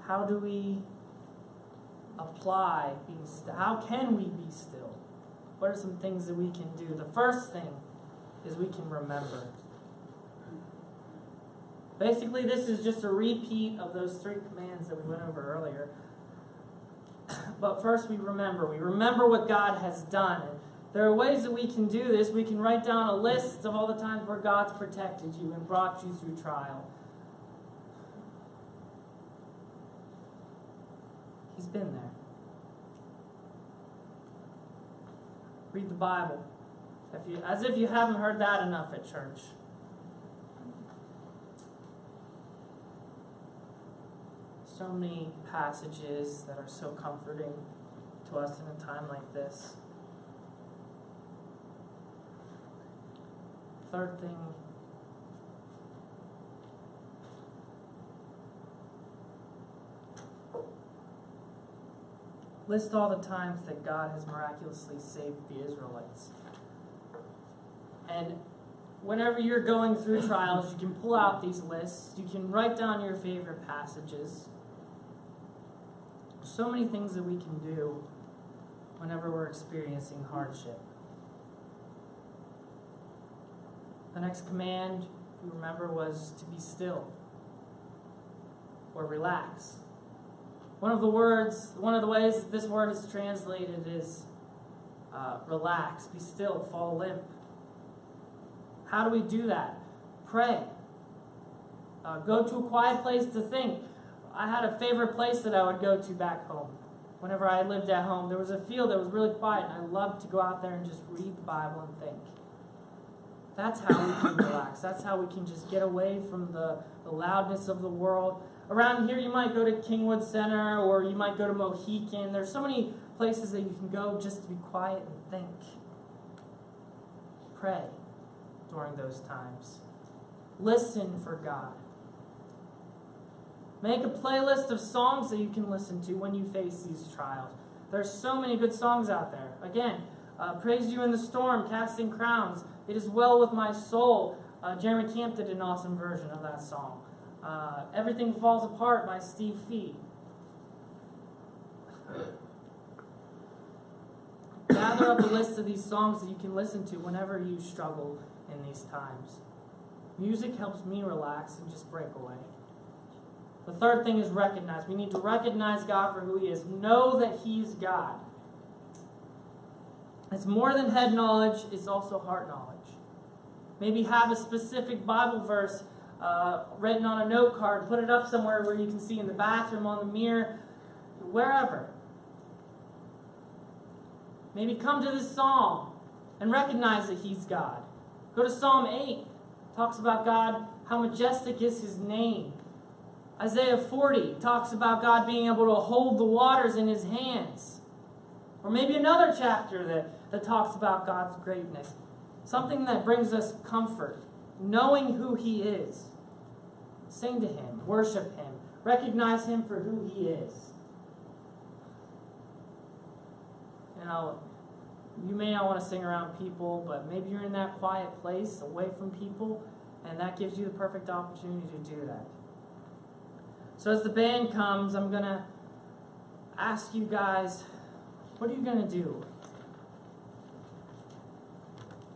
How do we apply being still? How can we be still? What are some things that we can do? The first thing is we can remember. Basically, this is just a repeat of those 3 commands that we went over earlier. But first we remember. We remember what God has done. And there are ways that we can do this. We can write down a list of all the times where God's protected you and brought you through trial. He's been there. Read the Bible. As if you haven't heard that enough at church. So many passages that are so comforting to us in a time like this. Third thing, list all the times that God has miraculously saved the Israelites. And whenever you're going through trials, you can pull out these lists. You can write down your favorite passages. So many things that we can do whenever we're experiencing hardship. The next command, if you remember, was to be still or relax. One of the ways this word is translated is relax, be still, fall limp. How do we do that? Pray. Go to a quiet place to think. I had a favorite place that I would go to back home. Whenever I lived at home, there was a field that was really quiet, and I loved to go out there and just read the Bible and think. That's how we can relax. That's how we can just get away from the loudness of the world. Around here, you might go to Kingwood Center, or you might go to Mohican. There's so many places that you can go just to be quiet and think. Pray during those times. Listen for God. Make a playlist of songs that you can listen to when you face these trials. There's so many good songs out there. Again, Praise You in the Storm, Casting Crowns, It Is Well With My Soul. Jeremy Camp did an awesome version of that song. Everything Falls Apart by Steve Fee. Gather up a list of these songs that you can listen to whenever you struggle in these times. Music helps me relax and just break away. The third thing is recognize. We need to recognize God for who He is. Know that He's God. It's more than head knowledge, it's also heart knowledge. Maybe have a specific Bible verse written on a note card, put it up somewhere where you can see in the bathroom, on the mirror, wherever. Maybe come to this psalm and recognize that He's God. Go to Psalm 8. Talks about God, how majestic is His name. Isaiah 40 talks about God being able to hold the waters in His hands. Or maybe another chapter that talks about God's greatness. Something that brings us comfort. Knowing who He is. Sing to Him. Worship Him. Recognize Him for who He is. You know, you may not want to sing around people, but maybe you're in that quiet place, away from people, and that gives you the perfect opportunity to do that. So as the band comes, I'm going to ask you guys, what are you going to do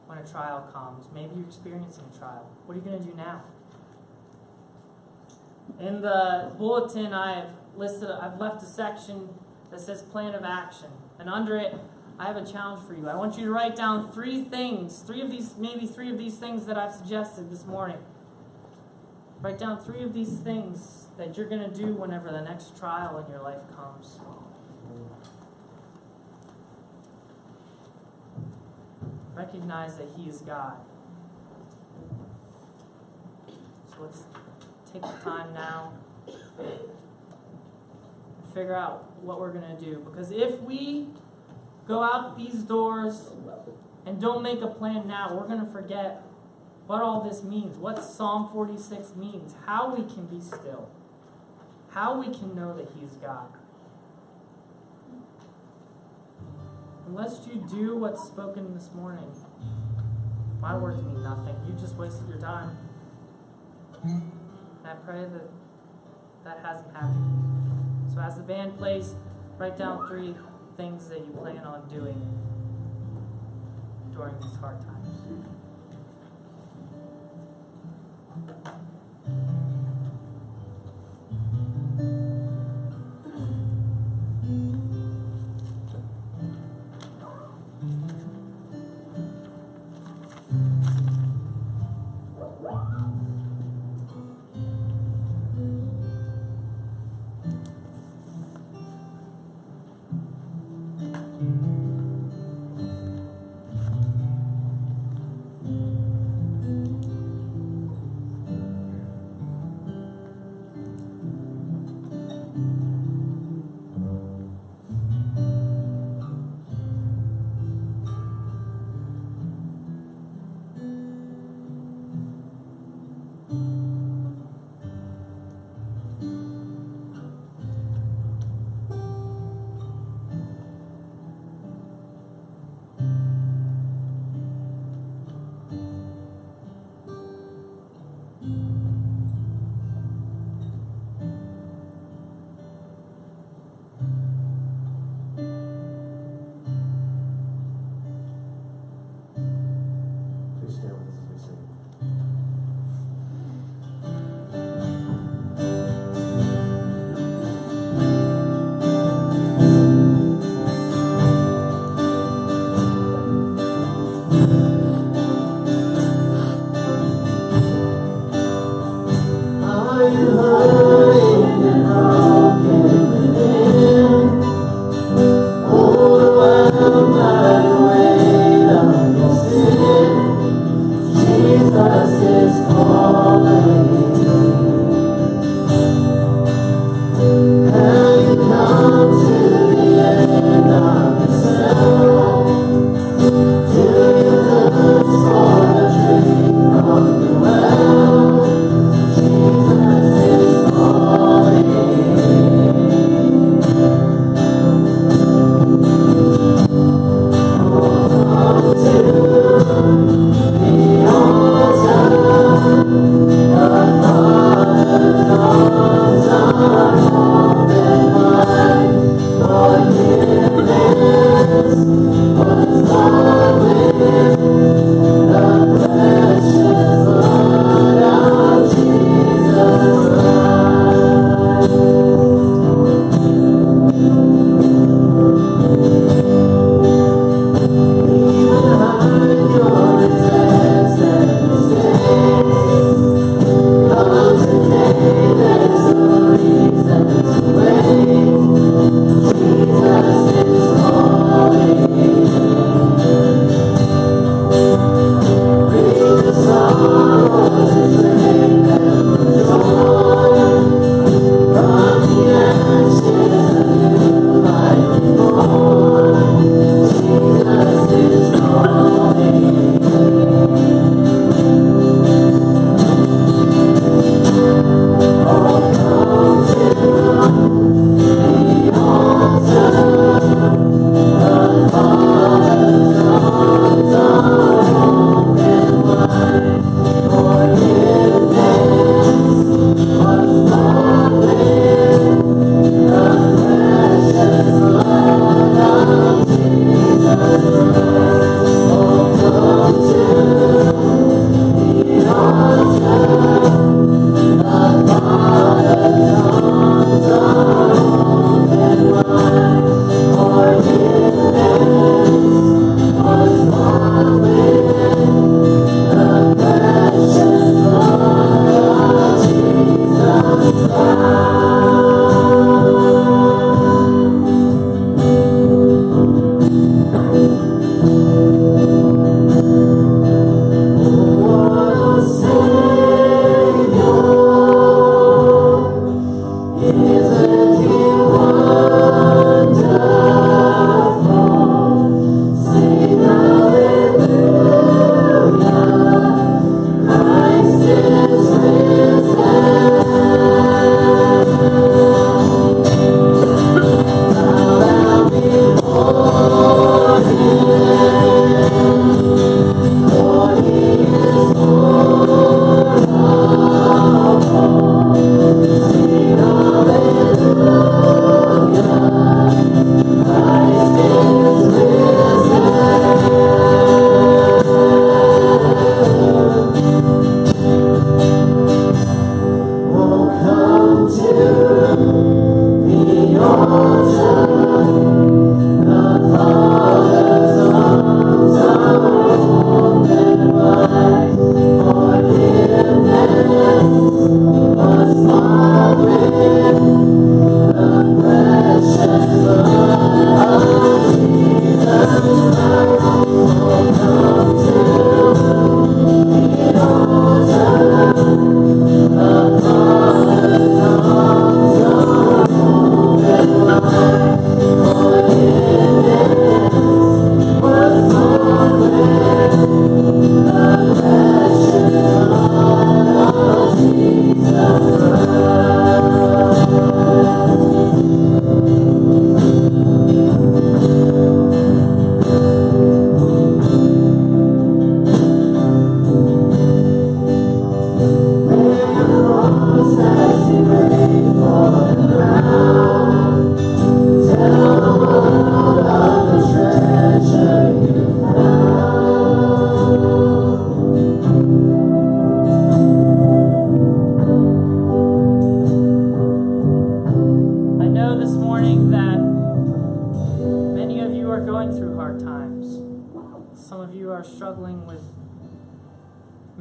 when a trial comes? Maybe you're experiencing a trial. What are you going to do now? In the bulletin, I've left a section that says plan of action. And under it, I have a challenge for you. I want you to write down three things, maybe three of these things that I've suggested this morning. Write down three of these things that you're going to do whenever the next trial in your life comes. Recognize that He is God. So let's take the time now and figure out what we're going to do. Because if we go out these doors and don't make a plan now, we're going to forget what all this means, what Psalm 46 means, how we can be still, how we can know that He is God. Unless you do what's spoken this morning, my words mean nothing. You just wasted your time. And I pray that that hasn't happened. So as the band plays, write down three things that you plan on doing during these hard times. Please stand with us as we sing. Are you hurting and broken within? Overwhelmed by the weight of your sin? Jesus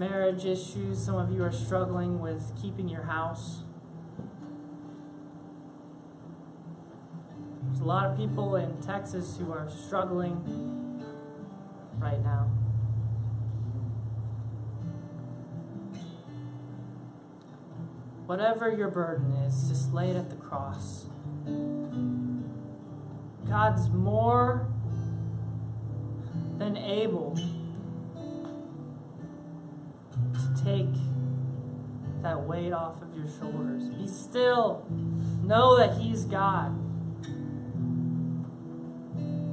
marriage issues. Some of you are struggling with keeping your house. There's a lot of people in Texas who are struggling right now. Whatever your burden is, just lay it at the cross. God's more than able to take that weight off of your shoulders. Be still. Know that He's God.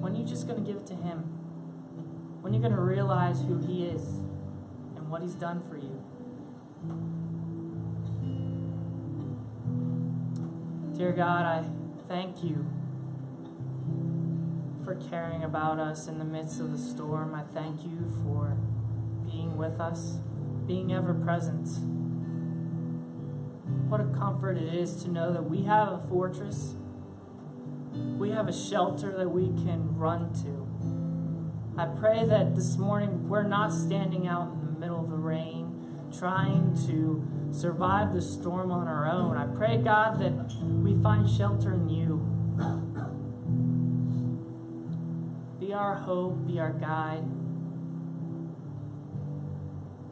When are you just going to give it to Him? When are you going to realize who He is and what He's done for you? Dear God, I thank You for caring about us in the midst of the storm. I thank You for being with us, being ever present. What a comfort it is to know that we have a fortress. We have a shelter that we can run to. I pray that this morning we're not standing out in the middle of the rain, trying to survive the storm on our own. I pray, God, that we find shelter in You. Be our hope, be our guide.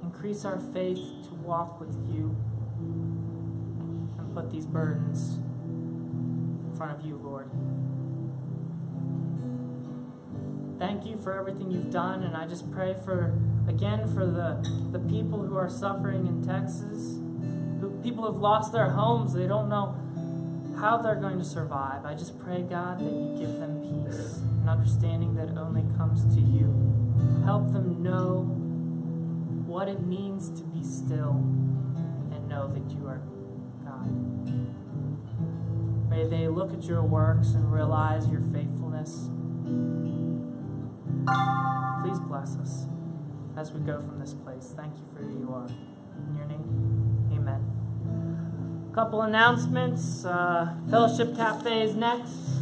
Increase our faith to walk with You and put these burdens in front of You, Lord. Thank You for everything You've done, and I just pray for the people who are suffering in Texas, people who've lost their homes. They don't know how they're going to survive. I just pray, God, that You give them peace and understanding that only comes to You. Help them know what it means to be still and know that You are God. May they look at Your works and realize Your faithfulness. Please bless us as we go from this place. Thank You for who You are. In Your name, amen. Couple announcements. Fellowship Cafe is next.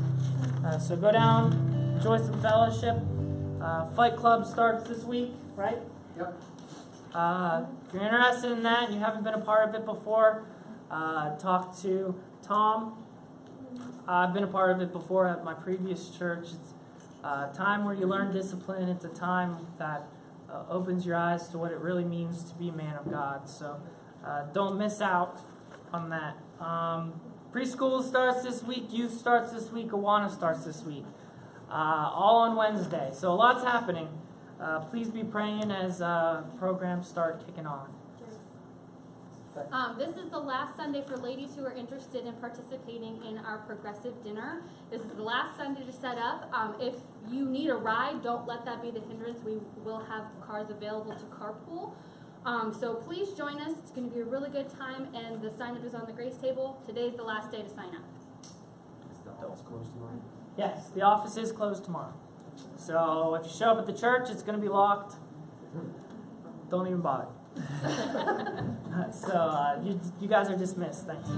So go down, enjoy some fellowship. Fight Club starts this week, right? Yep. If you're interested in that and you haven't been a part of it before, talk to Tom. I've been a part of it before at my previous church. It's a time where you learn discipline. It's a time that opens your eyes to what it really means to be a man of God. So don't miss out on that. Preschool starts this week, youth starts this week, Awana starts this week. All on Wednesday. So lots happening. Please be praying as programs start kicking off. This is the last Sunday for ladies who are interested in participating in our progressive dinner. This is the last Sunday to set up. If you need a ride, don't let that be the hindrance. We will have cars available to carpool. So please join us. It's going to be a really good time, and the sign-up is on the grace table. Today's the last day to sign up. Is the office closed tomorrow? Yes, the office is closed tomorrow. So if you show up at the church, it's going to be locked. Don't even bother. So you guys are dismissed. Thanks.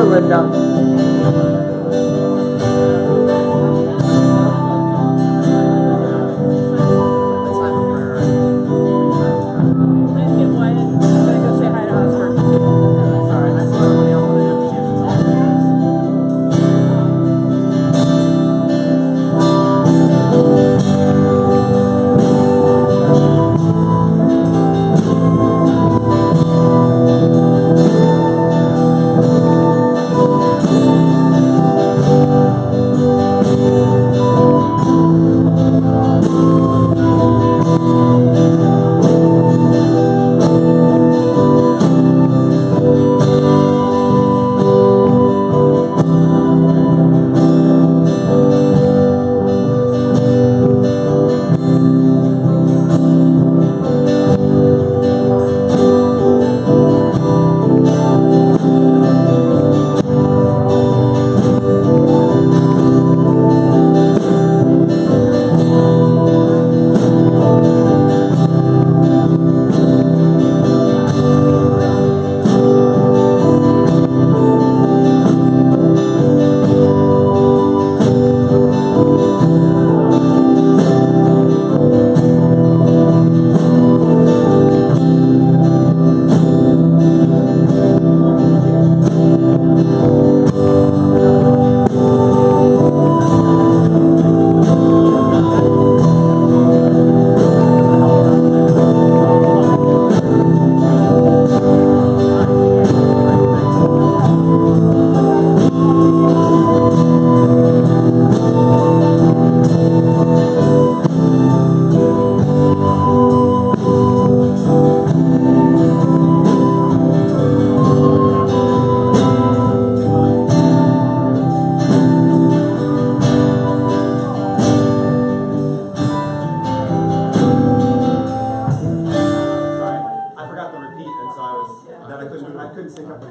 Linda.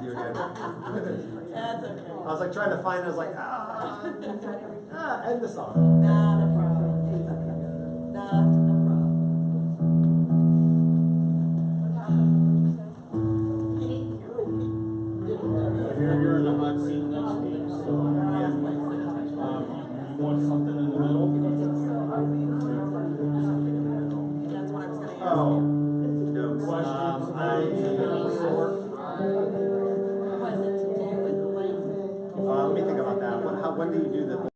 with you again. That's okay. I was like trying to find it, I was like, end the song. Not a problem. Not a problem. You're in the hot seat next week, so, you want something in the middle? That's what I was gonna ask. Oh, no, Questions? I, Was it to do with the length? let me think about that. When do you do the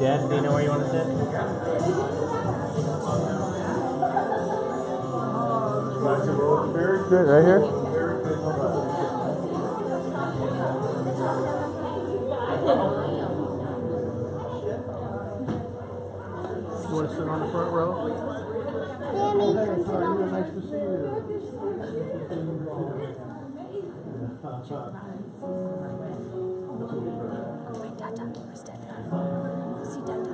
Dad, do you know where you want to sit? Very good, right here. You want to sit on the front row? Nice to see Wait, Dada, where's Dada? See Dada.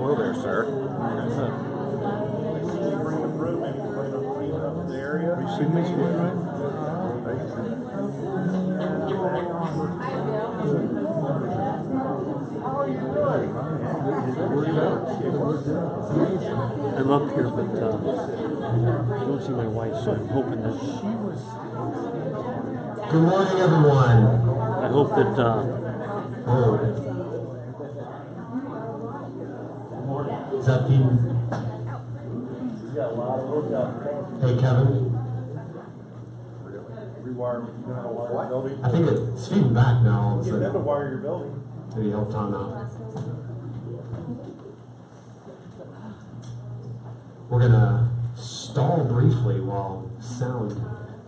Hello there, sir. You see me sitting right? I love here, but I don't see my wife, so I'm hoping that Good morning, everyone. I hope that Is that Dean? Hey, Kevin. I think it's feeding back now. All of a sudden. you have to wire your building. Maybe help Tom out. We're gonna stall briefly while sound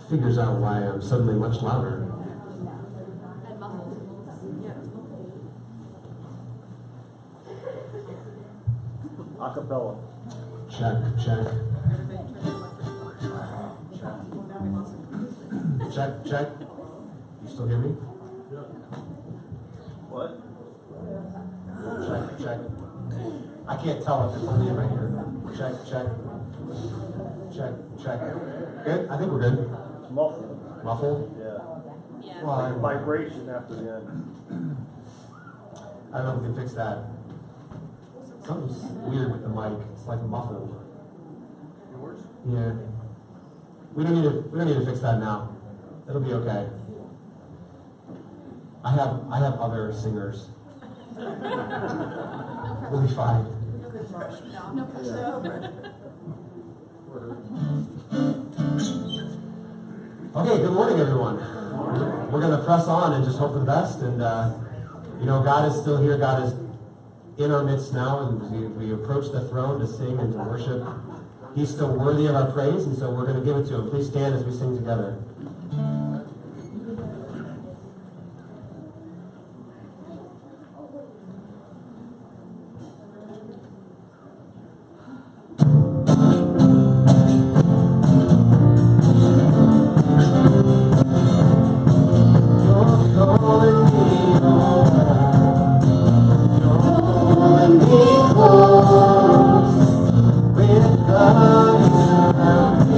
figures out why I'm suddenly much louder. And muffled. Acapella. Check, check. Check, check. You still hear me? What? Check, check. I can't tell if it's only right here. Check, check. Check, check. Good? I think we're good. muffled. Muffled? Yeah. Yeah. Well, Like vibration after the end. I don't know if we can fix that. Something's weird with the mic. It's like muffled. Yours? Yeah. We don't need to fix that now. It'll be okay. I have other singers. We'll be fine. No pressure. Okay, good morning, everyone. We're going to press on and just hope for the best. And, God is still here. God is in our midst now. And we approach the throne to sing and to worship. He's still worthy of our praise, and so we're going to give it to him. Please stand as we sing together. With God around me,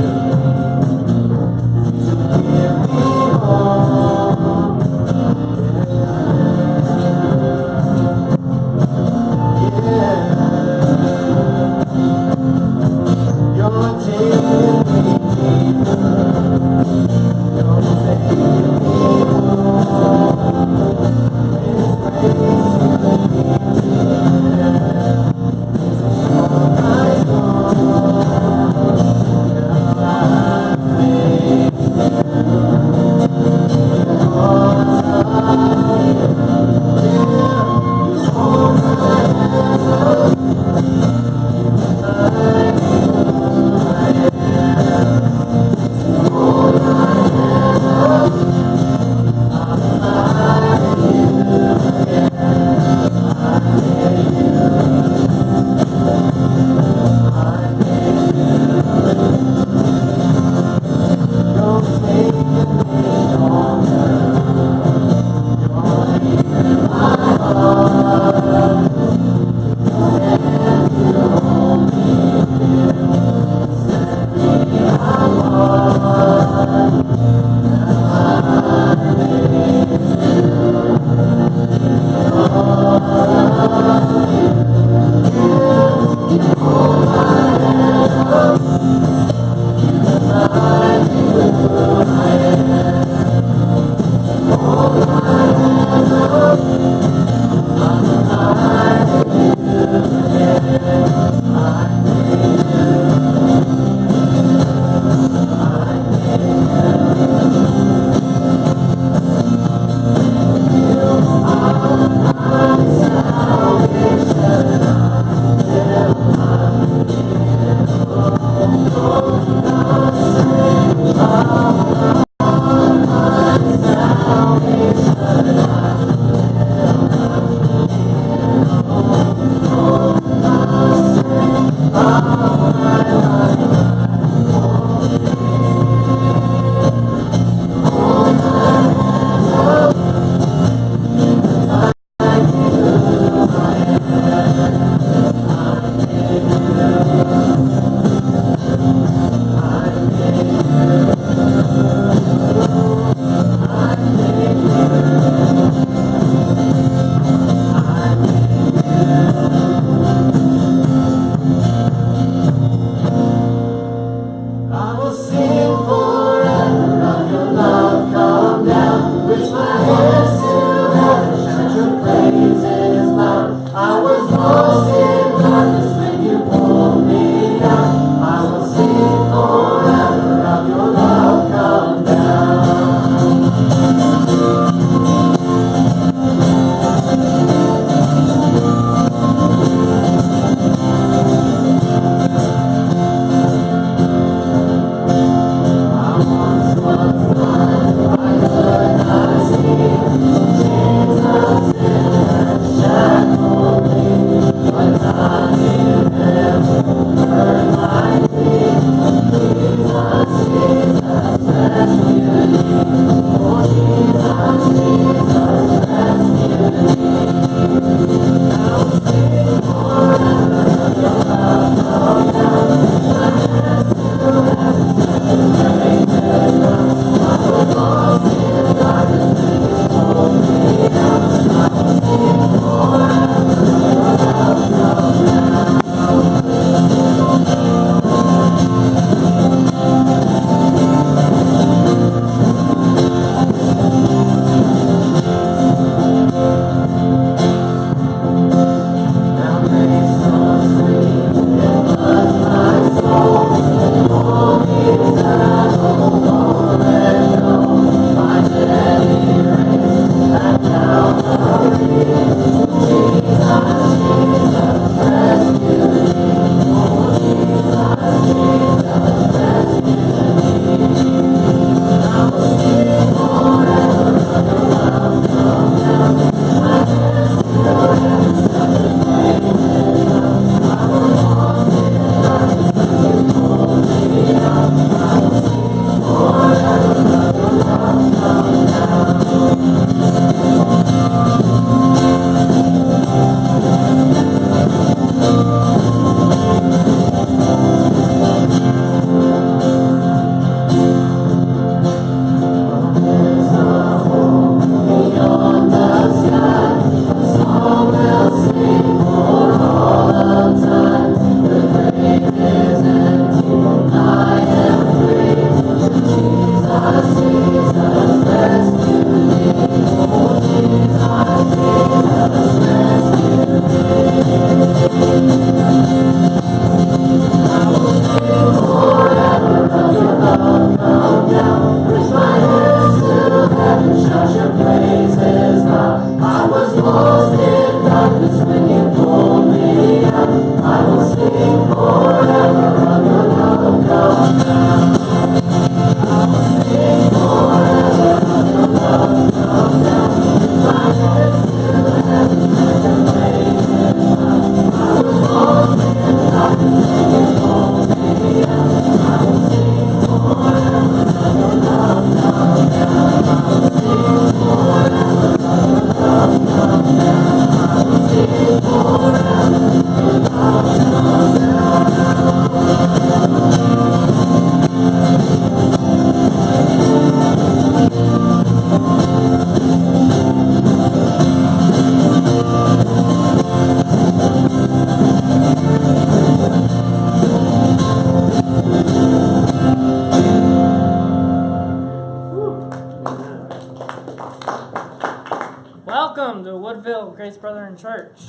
Welcome to Woodville Grace Brethren Church.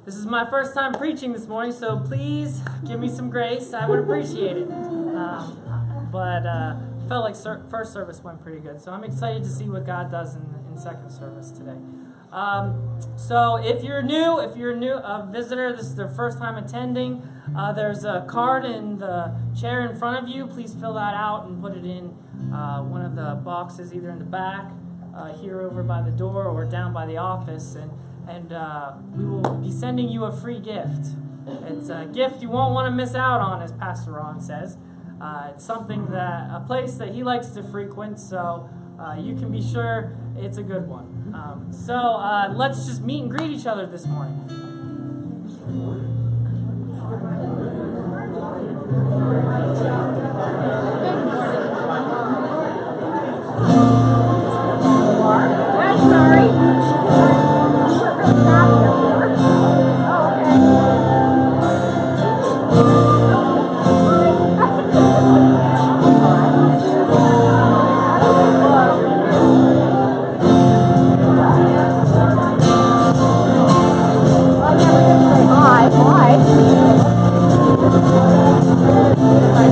This is my first time preaching this morning, so please give me some grace. I would appreciate it. But felt like first service went pretty good, so I'm excited to see what God does in second service today. So if you're a visitor, this is their first time attending, there's a card in the chair in front of you. Please fill that out and put it in one of the boxes, either in the back, here over by the door, or down by the office, and we will be sending you a free gift. It's a gift you won't want to miss out on, as Pastor Ron says. It's a place that he likes to frequent, so you can be sure it's a good one. So let's just meet and greet each other this morning. I'm sorry. Hi.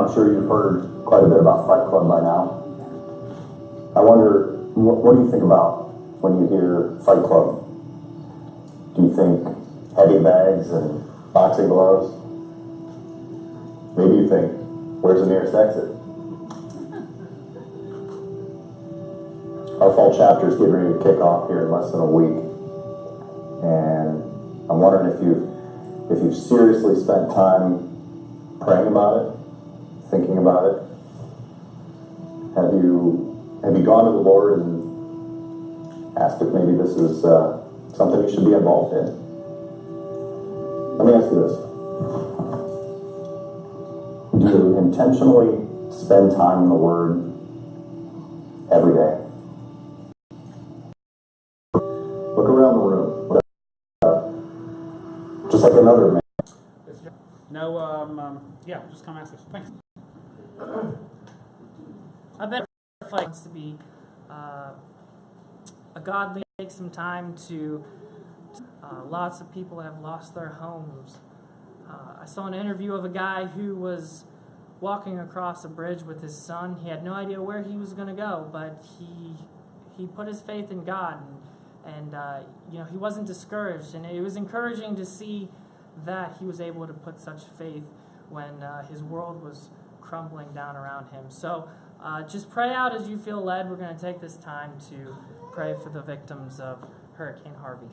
I'm sure you've heard quite a bit about Fight Club by now. I wonder, what do you think about when you hear Fight Club? Do you think heavy bags and boxing gloves? Maybe you think, where's the nearest exit? Our fall chapter is getting ready to kick off here in less than a week. And I'm wondering if you've seriously spent time praying about it, thinking about it. Have you gone to the Lord and asked if maybe this is something you should be involved in? Let me ask you this. Do you intentionally spend time in the Word every day? Look around the room. Just like another man. No, yeah, just come ask us. Thanks. I bet Fight wants to be a godly, take some time to lots of people have lost their homes. I saw an interview of a guy who was walking across a bridge with his son. He had no idea where he was going to go, but he put his faith in God, and he wasn't discouraged. And it was encouraging to see that he was able to put such faith when his world was crumbling down around him. So just pray out as you feel led. We're going to take this time to pray for the victims of Hurricane Harvey.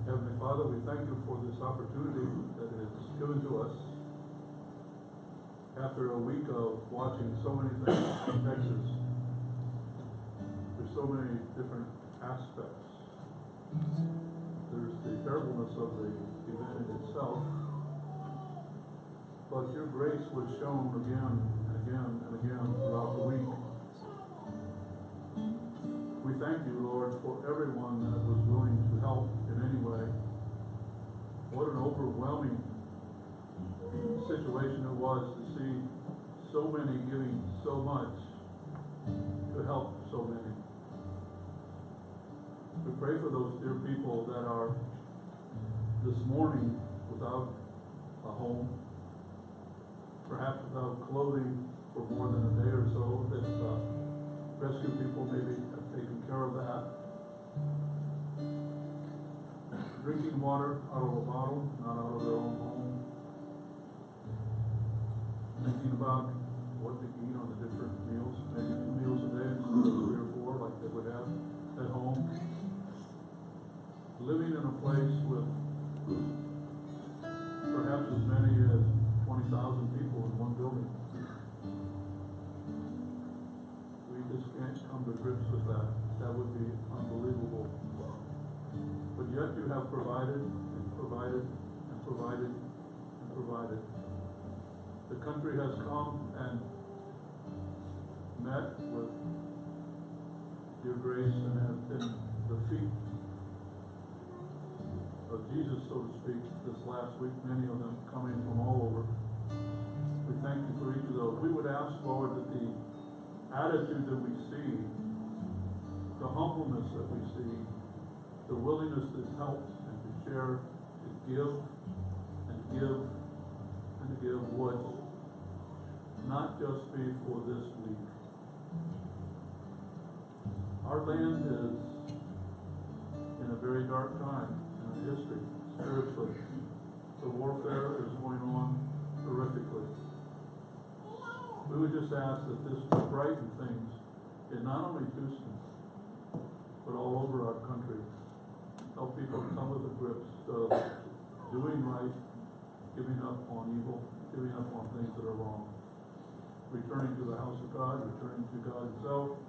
Heavenly Father, we thank you for this opportunity that is given to us after a week of watching so many things in Texas. There's so many different aspects. There's the terribleness of the event in itself, but your grace was shown again and again and again throughout the week. We thank you, Lord, for everyone that was willing to help in any way. What an overwhelming situation it was to see so many giving so much to help so many. We pray for those dear people that are this morning without a home, perhaps without clothing for more than a day or so, that rescue people maybe have taken care of that. Drinking water out of a bottle, not out of their own home. Thinking about what to eat on the different meals, maybe 2 meals a day instead of 3 or 4 like they would have at home. Living in a place with perhaps as many as 20,000 people in one building. We just can't come to grips with that. That would be unbelievable. But yet you have provided and provided and provided and provided. The country has come and met with your grace and has been the feet of Jesus, so to speak, this last week, many of them coming from all over. We thank you for each of those. We would ask, Lord, that the attitude that we see, the humbleness that we see, the willingness to help and to share, to give and to give and to give would not just be for this week. Our land is in a very dark time in our history, spiritually. The warfare is going on horrifically. We would just ask that this would brighten things in not only Houston, but all over our country. Help people come to the grips of doing right, giving up on evil, giving up on things that are wrong. Returning to the house of God, returning to God Himself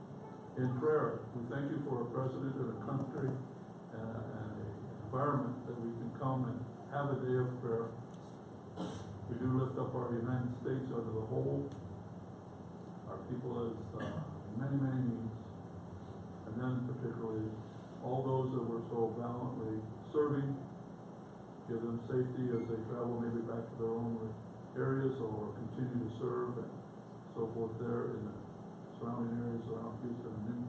in prayer. We thank you for a president and a country and an environment that we can come and have a day of prayer. We do lift up our United States under the whole. Our people has many, many needs. And then particularly all those that were so valiantly serving. Give them safety as they travel maybe back to their own areas or continue to serve and so forth there in the surrounding areas around Houston and in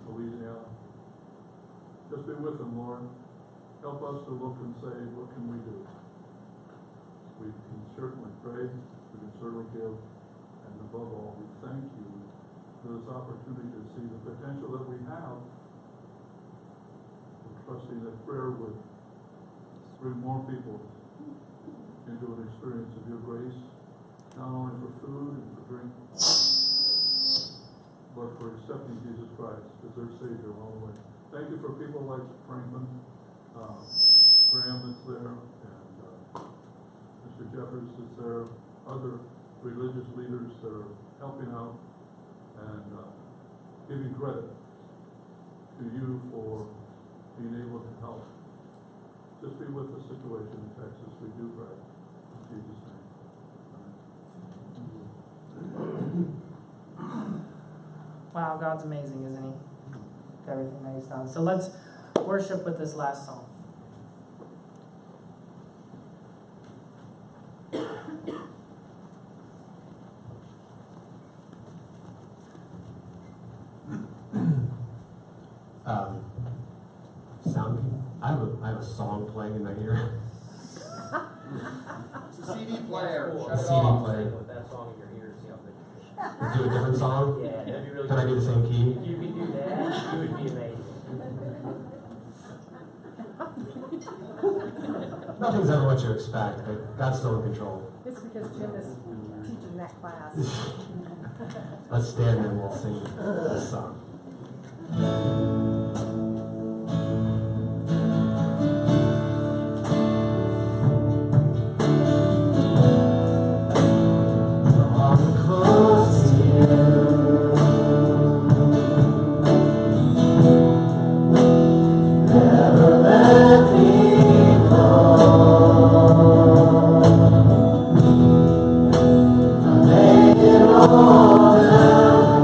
Louisiana. Just be with them, Lord. Help us to look and say, what can we do? We can certainly pray, we can certainly give, and above all, we thank you for this opportunity to see the potential that we have. We're trusting that prayer would bring more people into an experience of your grace, not only for food and for drink, but for accepting Jesus Christ as their Savior along the way. Thank you for people like Franklin, Graham that's there, and Mr. Jeffers that's there, other religious leaders that are helping out and giving credit to you for being able to help. Just be with the situation in Texas. We do pray. In Jesus' name. Wow, God's amazing, isn't he? Everything that he's done. So let's worship with this last song. I have a song playing in my ear. It's a CD player. Shut it CD off. player. With that song in your ears, you know, Do a different song? yeah, that'd be really Can I do the same key? If you could do that, you would be amazing. Nothing's ever what you expect, but God's still in control. It's because Jim is teaching that class. Let's stand and we'll sing this song. All down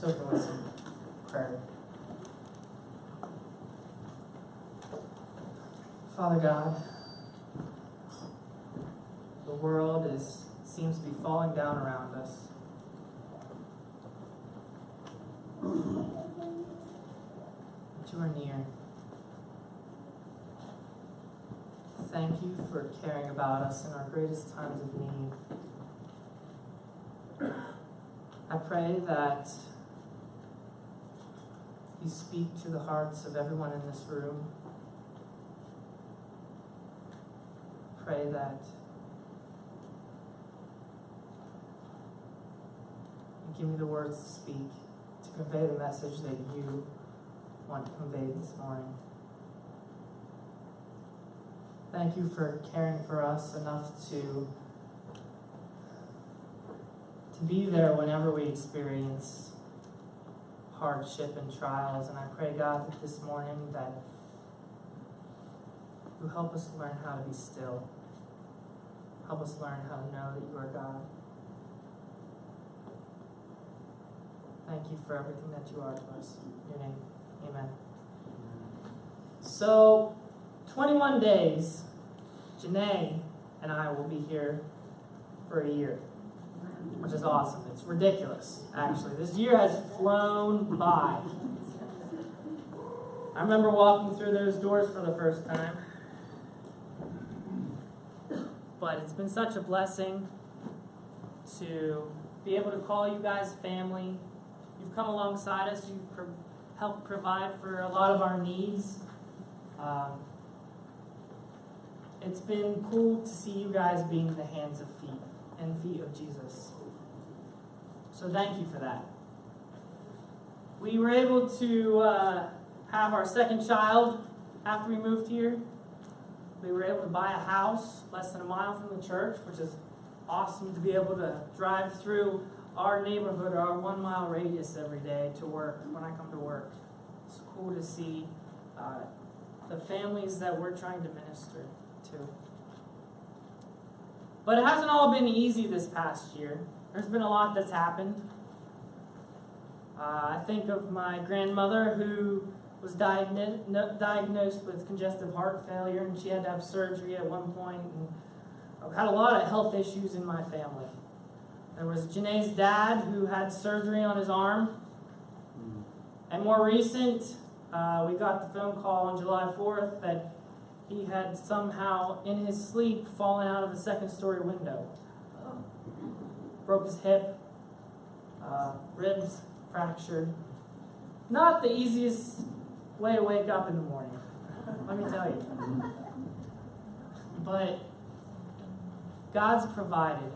Let's open with some prayer. Father God, the world seems to be falling down around us. But you are near. Thank you for caring about us in our greatest times of need. I pray that you speak to the hearts of everyone in this room. Pray that you give me the words to speak, to convey the message that you want conveyed this morning. Thank you for caring for us enough to be there whenever we experience hardship and trials. And I pray, God, that this morning that you help us learn how to be still. Help us learn how to know that you are God. Thank you for everything that you are to us. In your name, amen. So, 21 days, Janae and I will be here for a year, which is awesome. It's ridiculous, actually. This year has flown by. I remember walking through those doors for the first time. But it's been such a blessing to be able to call you guys family. You've come alongside us. You've helped provide for a lot of our needs. It's been cool to see you guys being the hands and feet of Jesus. So thank you for that. We were able to have our second child after we moved here. We were able to buy a house less than a mile from the church, which is awesome to be able to drive through our neighborhood, our 1 mile radius every day to work, when I come to work. It's cool to see the families that we're trying to minister to. But it hasn't all been easy this past year. There's been a lot that's happened. I think of my grandmother who was diagnosed with congestive heart failure, and she had to have surgery at one point, and I've had a lot of health issues in my family. There was Janae's dad who had surgery on his arm, and more recent, we got the phone call on July 4th that he had somehow, in his sleep, fallen out of a second-story window. Broke his hip, ribs fractured. Not the easiest way to wake up in the morning, let me tell you. But God's provided.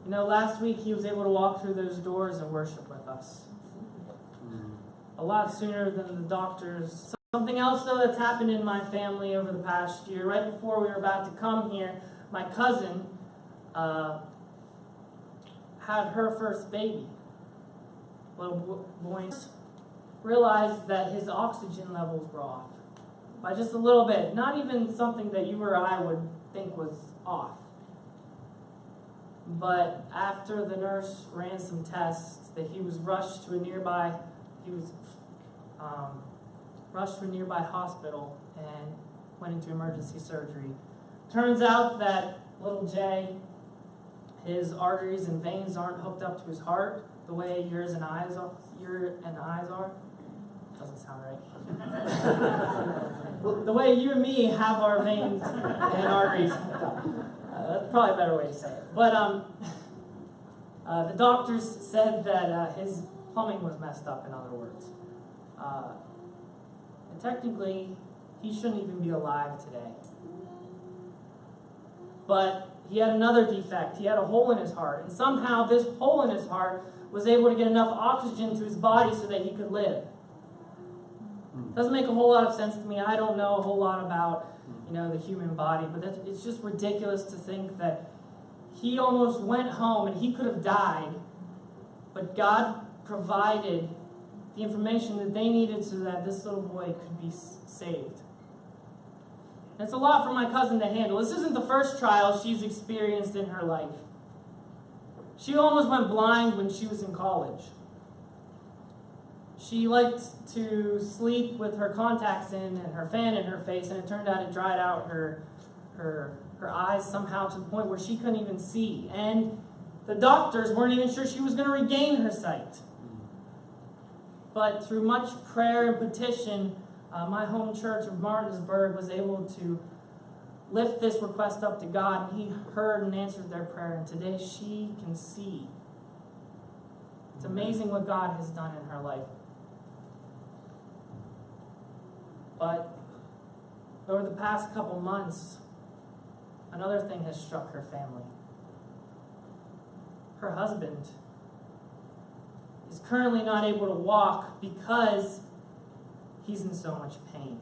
And last week he was able to walk through those doors and worship with us. A lot sooner than the doctors. Something else, though, that's happened in my family over the past year. Right before we were about to come here, my cousin had her first baby. Little boy realized that his oxygen levels were off by just a little bit. Not even something that you or I would think was off. But after the nurse ran some tests, that he was rushed to a nearby hospital and went into emergency surgery. Turns out that little Jay, his arteries and veins aren't hooked up to his heart the way yours and eyes are. Doesn't sound right. The way you and me have our veins and arteries. That's probably a better way to say it. But the doctors said that his plumbing was messed up, in other words. And technically, he shouldn't even be alive today. But he had another defect. He had a hole in his heart. And somehow this hole in his heart was able to get enough oxygen to his body so that he could live. Doesn't make a whole lot of sense to me. I don't know a whole lot about the human body, but it's just ridiculous to think that he almost went home and he could have died, but God provided the information that they needed so that this little boy could be saved. It's a lot for my cousin to handle. This isn't the first trial she's experienced in her life. She almost went blind when she was in college. She liked to sleep with her contacts in and her fan in her face, and it turned out it dried out her eyes somehow to the point where she couldn't even see. And the doctors weren't even sure she was going to regain her sight. But through much prayer and petition, my home church of Martinsburg was able to lift this request up to God, and He heard and answered their prayer, and today she can see. It's amazing what God has done in her life. But over the past couple months, another thing has struck her family. Her husband is currently not able to walk because he's in so much pain.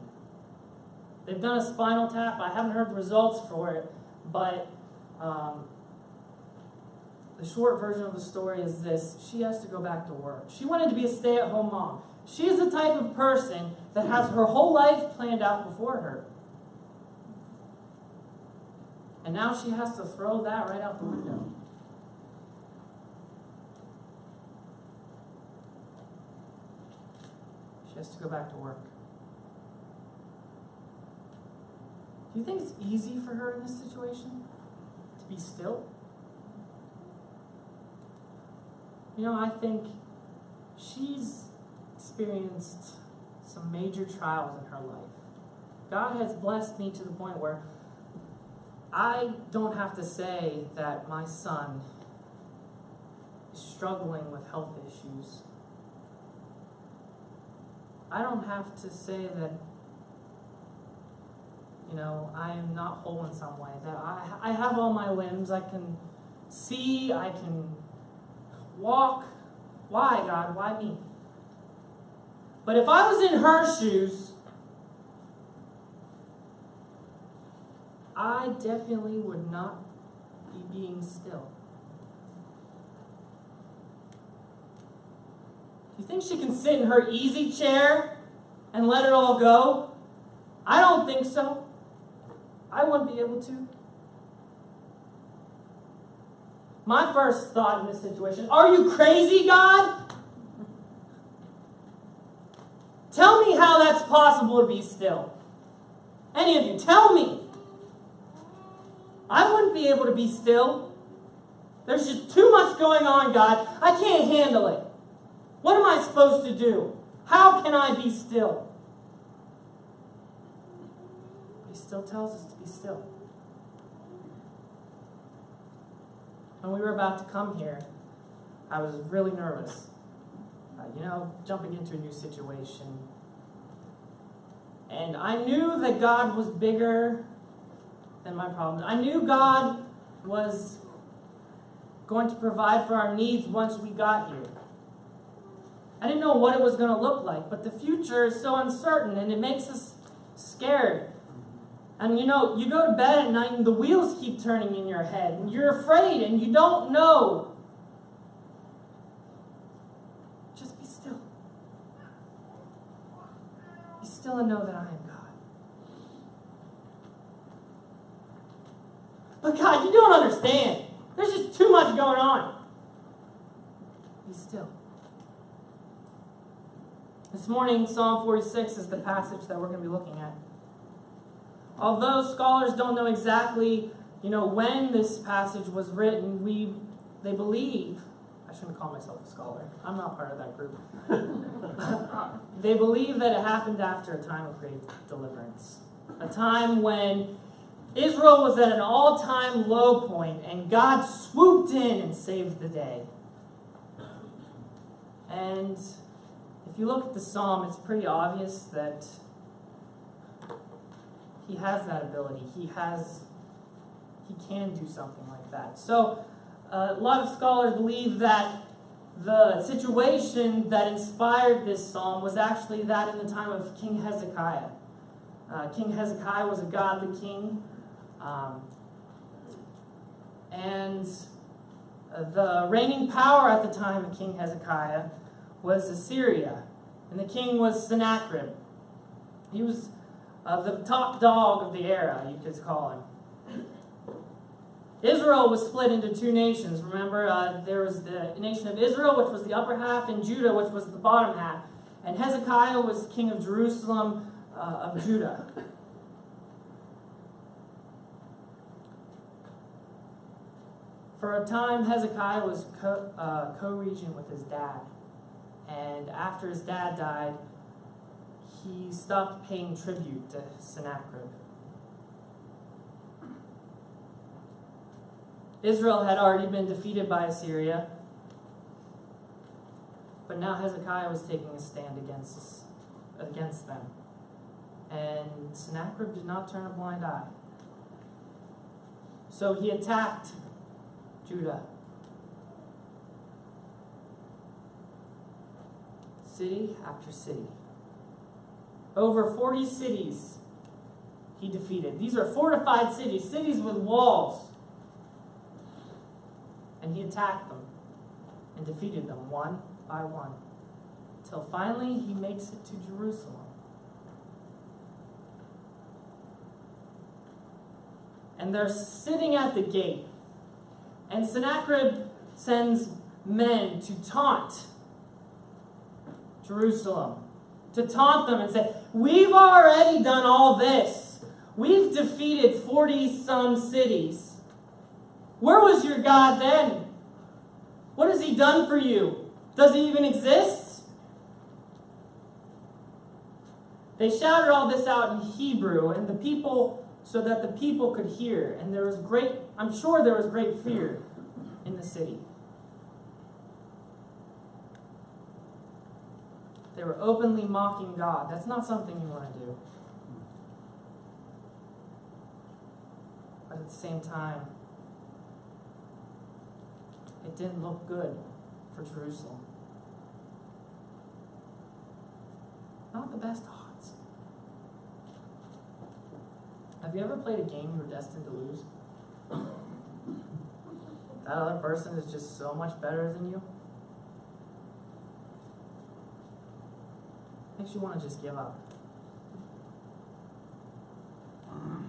They've done a spinal tap. I haven't heard the results for it, but the short version of the story is this. She has to go back to work. She wanted to be a stay-at-home mom. She is the type of person that has her whole life planned out before her. And now she has to throw that right out the window. She has to go back to work. Do you think it's easy for her in this situation to be still? You know, I think she's experienced some major trials in her life. God has blessed me to the point where I don't have to say that my son is struggling with health issues. I don't have to say that, you know, I am not whole in some way, that I have all my limbs, I can see, I can walk. Why, God? Why me? But if I was in her shoes, I definitely would not be being still. Do you think she can sit in her easy chair and let it all go? I don't think so. I wouldn't be able to. My first thought in this situation, are you crazy, God? Tell me how that's possible to be still. Any of you, tell me. I wouldn't be able to be still. There's just too much going on, God. I can't handle it. What am I supposed to do? How can I be still? He still tells us to be still. When we were about to come here, I was really nervous. Jumping into a new situation. And I knew that God was bigger than my problems. I knew God was going to provide for our needs once we got here. I didn't know what it was going to look like, but the future is so uncertain and it makes us scared. And you go to bed at night and the wheels keep turning in your head and you're afraid and you don't know. Just be still. Be still and know that I am God. But God, you don't understand. There's just too much going on. Be still. This morning, Psalm 46 is the passage that we're going to be looking at. Although scholars don't know exactly, when this passage was written, they believe, I shouldn't call myself a scholar, I'm not part of that group. They believe that it happened after a time of great deliverance. A time when Israel was at an all-time low point, and God swooped in and saved the day. And if you look at the psalm, it's pretty obvious that he has that ability. He can do something like that. So, a lot of scholars believe that the situation that inspired this psalm was actually that in the time of King Hezekiah. King Hezekiah was a godly king. And the reigning power at the time of King Hezekiah was Assyria. And the king was Sennacherib. He was the top dog of the era, you could call him. Israel was split into two nations. Remember, there was the nation of Israel, which was the upper half, and Judah, which was the bottom half. And Hezekiah was king of Jerusalem, of Judah. For a time, Hezekiah was co-regent with his dad. And after his dad died, he stopped paying tribute to Sennacherib. Israel had already been defeated by Assyria, but now Hezekiah was taking a stand against them. And Sennacherib did not turn a blind eye. So he attacked Judah. City after city. Over 40 cities he defeated. These are fortified cities, cities with walls. And he attacked them and defeated them one by one, till finally he makes it to Jerusalem. And they're sitting at the gate. And Sennacherib sends men to taunt Jerusalem, to taunt them and say, we've already done all this. We've defeated 40-some cities. Where was your God then? What has he done for you? Does he even exist? They shouted all this out in Hebrew, and the people, so that the people could hear. And there was I'm sure there was great fear in the city. They were openly mocking God. That's not something you want to do. But at the same time, it didn't look good for Jerusalem. Not the best odds. Have you ever played a game you were destined to lose? That other person is just so much better than you? Makes you want to just give up.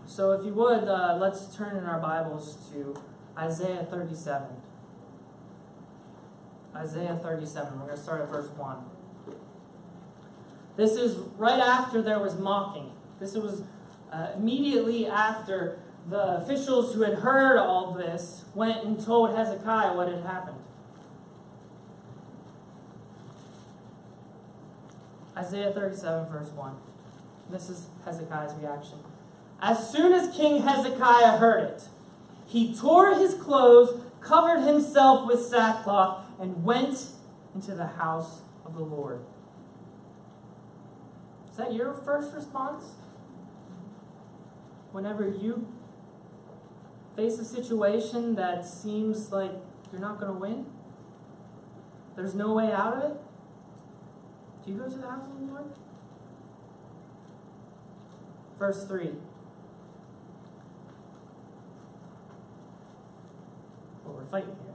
So if you would, let's turn in our Bibles to Isaiah 37. Isaiah 37. We're going to start at verse 1. This is right after there was mocking. This was immediately after the officials who had heard all this went and told Hezekiah what had happened. Isaiah 37, verse 1. This is Hezekiah's reaction. As soon as King Hezekiah heard it, he tore his clothes, covered himself with sackcloth, and went into the house of the Lord. Is that your first response? Whenever you face a situation that seems like you're not going to win, there's no way out of it, do you go to the house of the Lord? Verse 3. Well, we're fighting here.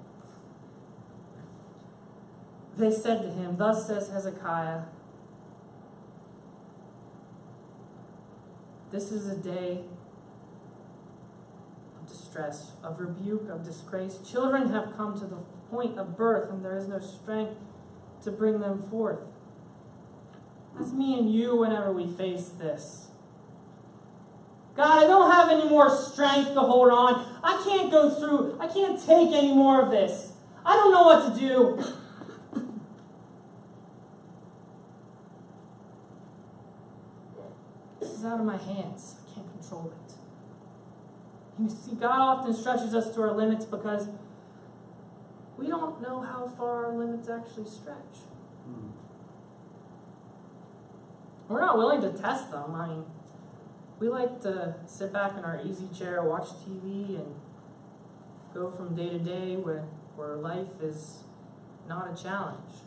They said to him, thus says Hezekiah, this is a day of distress, of rebuke, of disgrace. Children have come to the point of birth, and there is no strength to bring them forth. That's me and you whenever we face this. God, I don't have any more strength to hold on. I can't go through. I can't take any more of this. I don't know what to do. This is out of my hands. I can't control it. You see, God often stretches us to our limits because we don't know how far our limits actually stretch. We're not willing to test them. I mean, we like to sit back in our easy chair, watch TV, and go from day to day where life is not a challenge.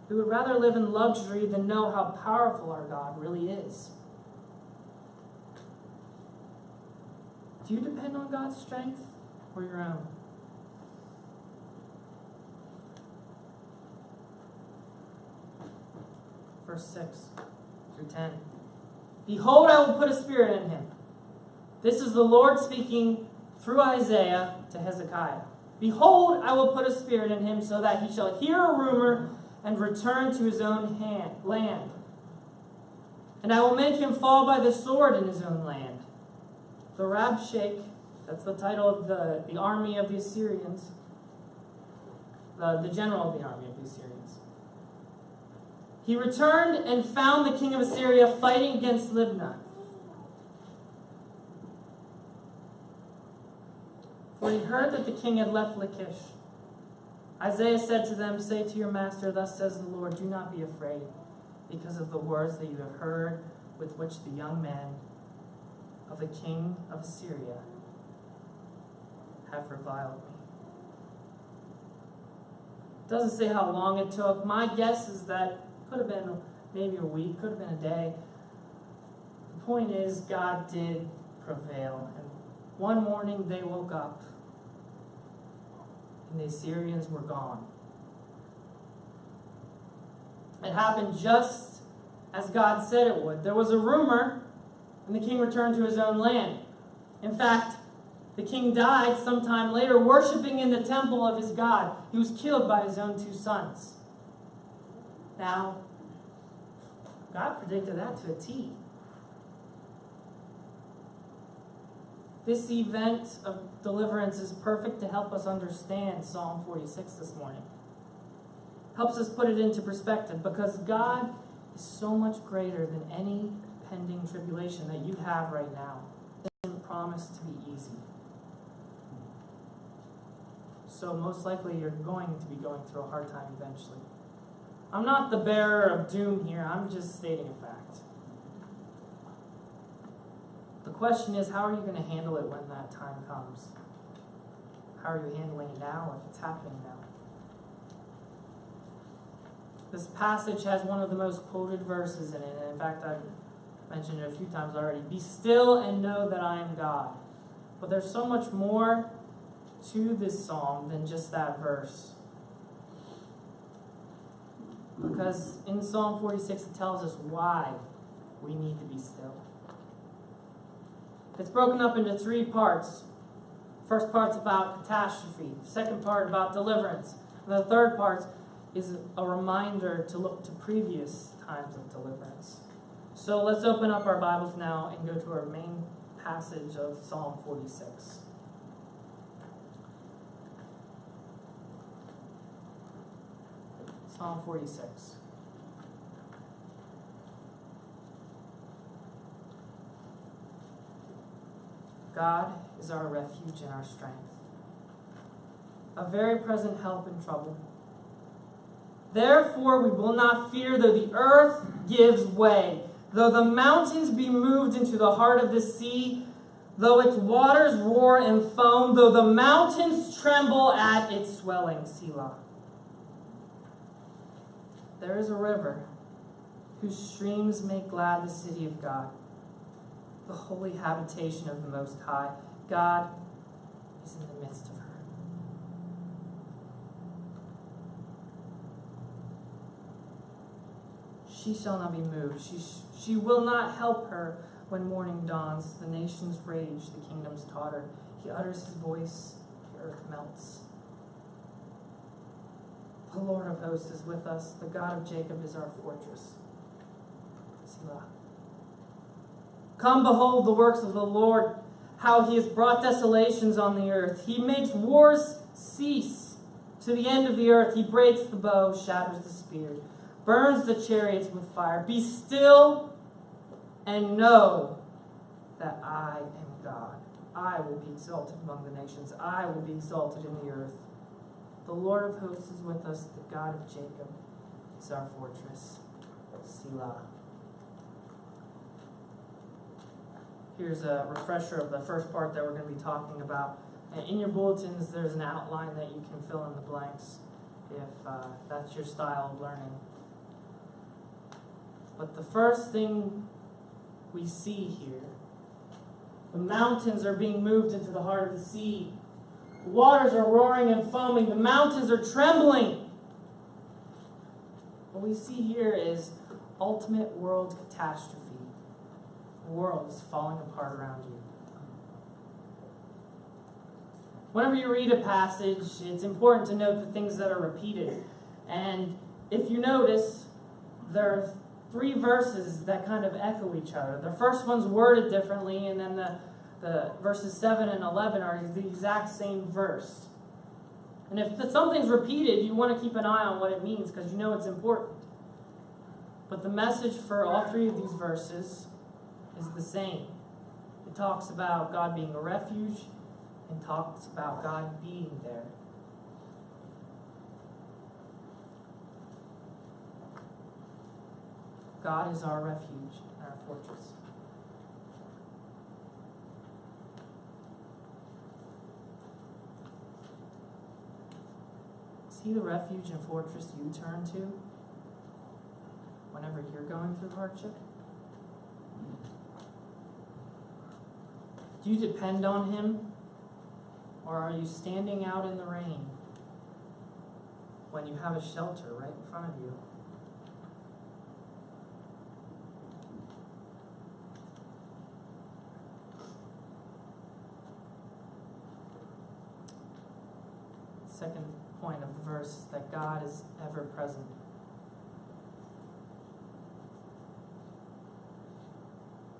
We would rather live in luxury than know how powerful our God really is. Do you depend on God's strength or your own? Verse 6 through 10. Behold, I will put a spirit in him. This is the Lord speaking through Isaiah to Hezekiah. Behold, I will put a spirit in him so that he shall hear a rumor and return to his own land. And I will make him fall by the sword in his own land. The Rabshakeh, that's the title of the army of the Assyrians, the general of the army of the Assyrians. He returned and found the king of Assyria fighting against Libnah. For he heard that the king had left Lachish. Isaiah said to them, "Say to your master, thus says the Lord, do not be afraid, because of the words that you have heard with which the young men of the king of Assyria have reviled me." It doesn't say how long it took. My guess is that could have been maybe a week, could have been a day. The point is, God did prevail. And one morning they woke up, and the Assyrians were gone. It happened just as God said it would. There was a rumor, and the king returned to his own land. In fact, the king died sometime later, worshiping in the temple of his God. He was killed by his own 2 sons. Now, God predicted that to a T. This event of deliverance is perfect to help us understand Psalm 46 this morning. Helps us put it into perspective, because God is so much greater than any pending tribulation that you have right now. It doesn't promise to be easy. So most likely you're going to be going through a hard time eventually. I'm not the bearer of doom here, I'm just stating a fact. The question is, how are you going to handle it when that time comes? How are you handling it now if it's happening now? This passage has one of the most quoted verses in it, and in fact I've mentioned it a few times already. Be still and know that I am God. But there's so much more to this psalm than just that verse. Because in Psalm 46 it tells us why we need to be still. It's broken up into 3 parts. First part's about catastrophe. Second part about deliverance. And the third part is a reminder to look to previous times of deliverance. So let's open up our Bibles now and go to our main passage of Psalm 46. Psalm 46. God is our refuge and our strength, a very present help in trouble. Therefore we will not fear, though the earth gives way, though the mountains be moved into the heart of the sea, though its waters roar and foam, though the mountains tremble at its swelling. Selah. There is a river whose streams make glad the city of God, the holy habitation of the Most High. God is in the midst of her. She shall not be moved. She will not help her when morning dawns. The nations rage, the kingdoms totter. He utters his voice, the earth melts. The Lord of hosts is with us. The God of Jacob is our fortress. Selah. Come, behold the works of the Lord, how he has brought desolations on the earth. He makes wars cease to the end of the earth. He breaks the bow, shatters the spear, burns the chariots with fire. Be still and know that I am God. I will be exalted among the nations. I will be exalted in the earth. The Lord of hosts is with us. The God of Jacob is our fortress. Selah. Here's a refresher of the first part that we're going to be talking about. And in your bulletins, there's an outline that you can fill in the blanks if that's your style of learning. But the first thing we see here, the mountains are being moved into the heart of the sea. The waters are roaring and foaming. The mountains are trembling. What we see here is ultimate world catastrophe. The world is falling apart around you. Whenever you read a passage, it's important to note the things that are repeated. And if you notice, there are 3 verses that kind of echo each other. The first one's worded differently, and then the verses 7 and 11 are the exact same verse. And if something's repeated, you want to keep an eye on what it means because you know it's important. But the message for all 3 of these verses is the same. It talks about God being a refuge and talks about God being there. God is our refuge and our fortress. Is He the refuge and fortress you turn to whenever you're going through hardship? Do you depend on Him, or are you standing out in the rain when you have a shelter right in front of you? Second point of the verse is that God is ever present.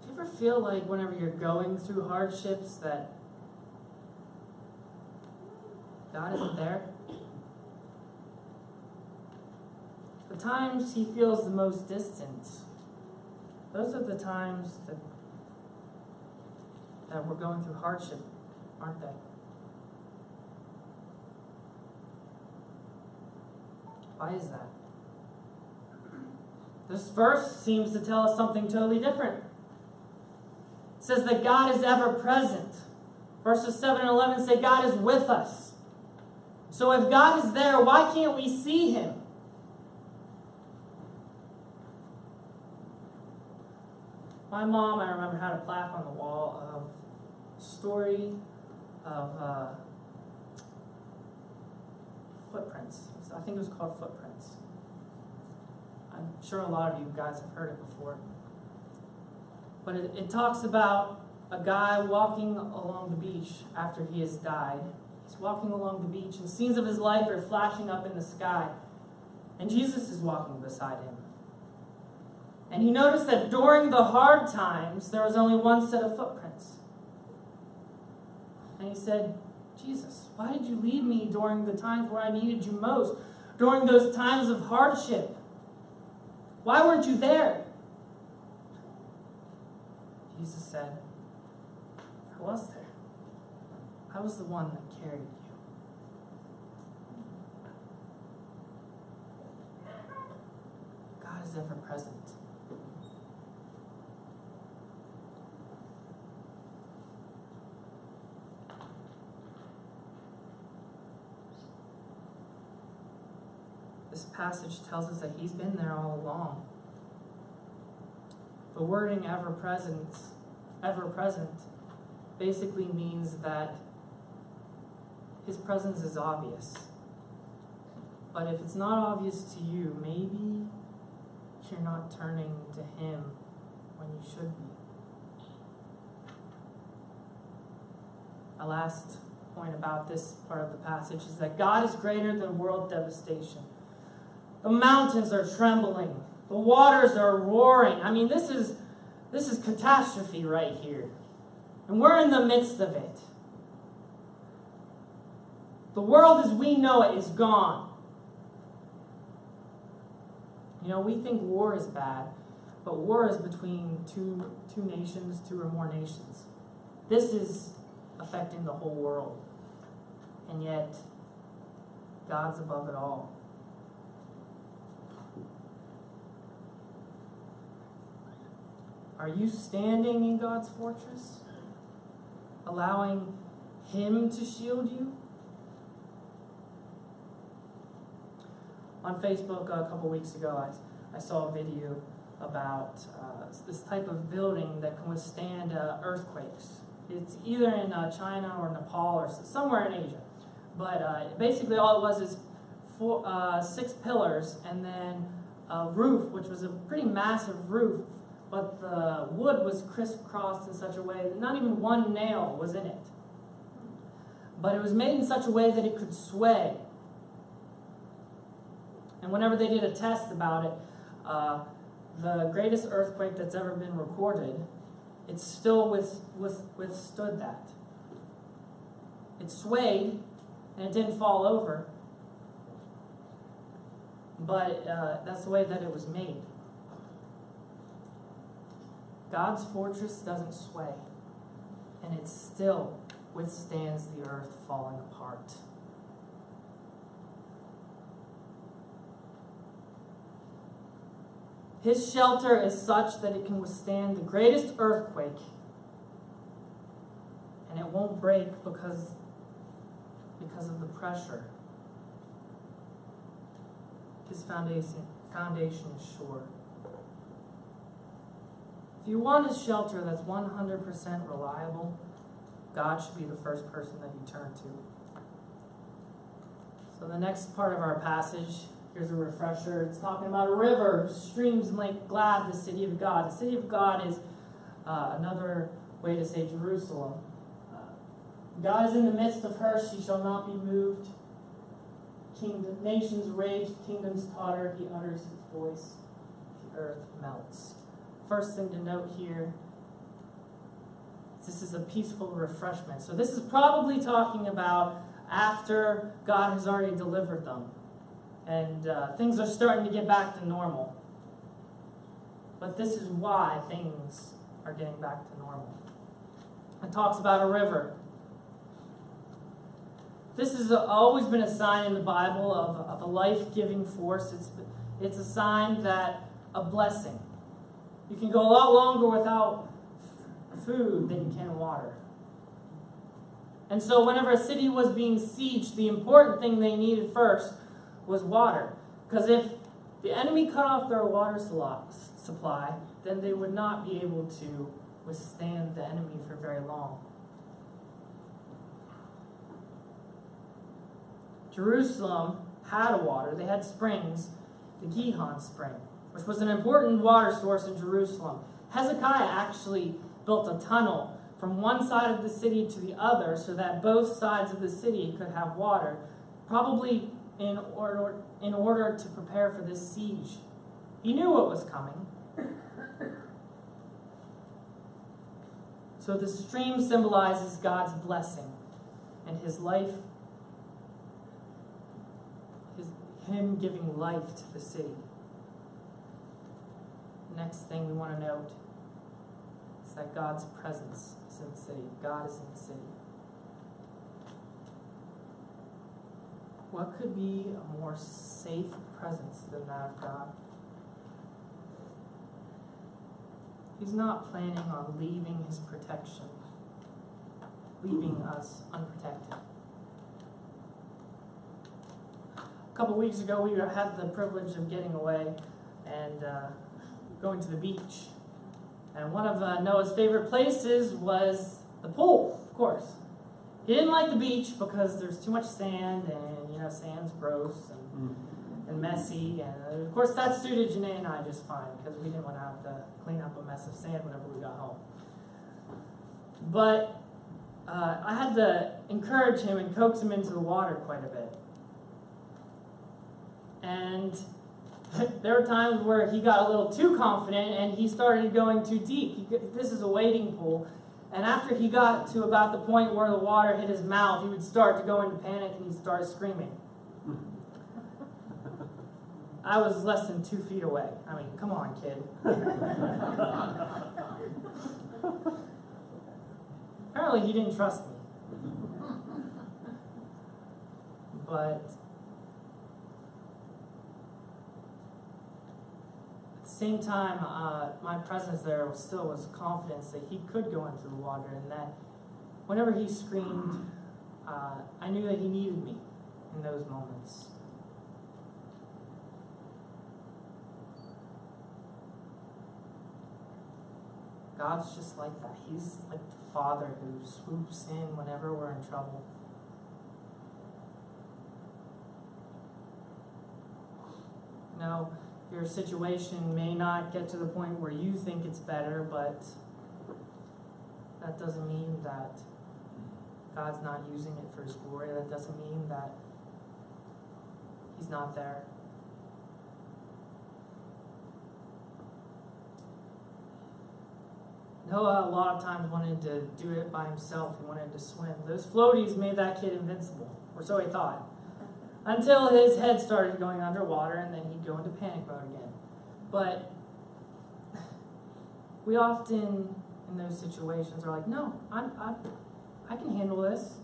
Do you ever feel like whenever you're going through hardships that God isn't there? The times He feels the most distant, those are the times that we're going through hardship, aren't they? Why is that? This verse seems to tell us something totally different. It says that God is ever present. Verses 7 and 11 say God is with us. So if God is there, why can't we see Him? My mom, I remember, had a plaque on the wall of story of footprints. I think it was called Footprints. I'm sure a lot of you guys have heard it before. But it talks about a guy walking along the beach after he has died. He's walking along the beach, and scenes of his life are flashing up in the sky. And Jesus is walking beside him. And he noticed that during the hard times, there was only one set of footprints. And he said, Jesus, why did you leave me during the times where I needed you most? During those times of hardship? Why weren't you there? Jesus said, I was there. I was the one that carried you. God is ever present. This passage tells us that He's been there all along. The wording ever present, basically means that His presence is obvious. But if it's not obvious to you, maybe you're not turning to Him when you should be. A last point about this part of the passage is that God is greater than world devastation. The mountains are trembling. The waters are roaring. I mean, this is catastrophe right here. And we're in the midst of it. The world as we know it is gone. You know, we think war is bad, but war is between two nations, 2 or more nations. This is affecting the whole world. And yet, God's above it all. Are you standing in God's fortress? Allowing Him to shield you? On Facebook a couple weeks ago, I saw a video about this type of building that can withstand earthquakes. It's either in China or Nepal or somewhere in Asia. But basically all it was is 6 pillars and then a roof, which was a pretty massive roof. But the wood was crisscrossed in such a way that not even one nail was in it. But it was made in such a way that it could sway. And whenever they did a test about it, the greatest earthquake that's ever been recorded, it still withstood that. It swayed, and it didn't fall over, but that's the way that it was made. God's fortress doesn't sway, and it still withstands the earth falling apart. His shelter is such that it can withstand the greatest earthquake, and it won't break because of the pressure. His foundation is sure. If you want a shelter that's 100% reliable, God should be the first person that you turn to. So the next part of our passage, here's a refresher. It's talking about a river, streams make glad the city of God. The city of God is another way to say Jerusalem. God is in the midst of her, she shall not be moved. Nations rage, kingdoms totter, he utters his voice, the earth melts. First thing to note here, this is a peaceful refreshment. So this is probably talking about after God has already delivered them. And things are starting to get back to normal. But this is why things are getting back to normal. It talks about a river. This has always been a sign in the Bible of a life-giving force. It's a sign that a blessing. You can go a lot longer without food than you can water. And so whenever a city was being sieged, the important thing they needed first was water. Because if the enemy cut off their water supply, then they would not be able to withstand the enemy for very long. Jerusalem had water. They had springs, the Gihon spring, which was an important water source in Jerusalem. Hezekiah actually built a tunnel from one side of the city to the other so that both sides of the city could have water, probably in order to prepare for this siege. He knew what was coming. So the stream symbolizes God's blessing and his life, him giving life to the city. Next thing we want to note is that God's presence is in the city. God is in the city. What could be a more safe presence than that of God? He's not planning on leaving his protection, leaving us unprotected. A couple weeks ago, we had the privilege of getting away and going to the beach. And one of Noah's favorite places was the pool, of course. He didn't like the beach because there's too much sand, and sand's gross and messy. And of course, that suited Janae and I just fine because we didn't want to have to clean up a mess of sand whenever we got home. But I had to encourage him and coax him into the water quite a bit. And there were times where he got a little too confident and he started going too deep. This is a wading pool. And after he got to about the point where the water hit his mouth, he would start to go into panic and he'd start screaming. I was less than 2 feet away. I mean, come on, kid. Apparently he didn't trust me. But at the same time, my presence there still was confidence that he could go into the water, and that whenever he screamed, I knew that he needed me in those moments. God's just like that. He's like the Father who swoops in whenever we're in trouble. No, your situation may not get to the point where you think it's better, but that doesn't mean that God's not using it for his glory. That doesn't mean that he's not there. Noah a lot of times wanted to do it by himself. He wanted to swim. Those floaties made that kid invincible, or so he thought. Until his head started going underwater, and then he'd go into panic mode again. But we often, in those situations, are like, no, I can handle this.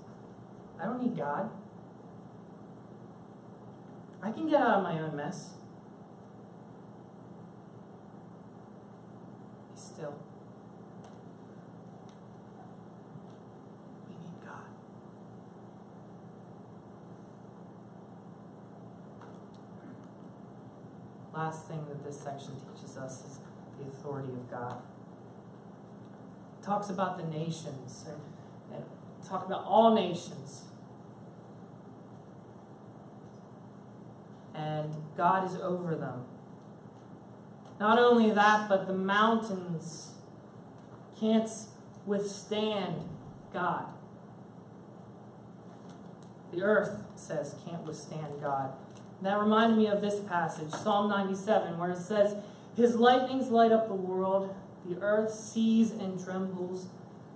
I don't need God. I can get out of my own mess. Be still. We need God. Last thing that this section teaches us is the authority of God. It talks about the nations and talk about all nations. And God is over them. Not only that, but the mountains can't withstand God. The earth, it says, can't withstand God. And that reminded me of this passage, Psalm 97, where it says, His lightnings light up the world, the earth sees and trembles,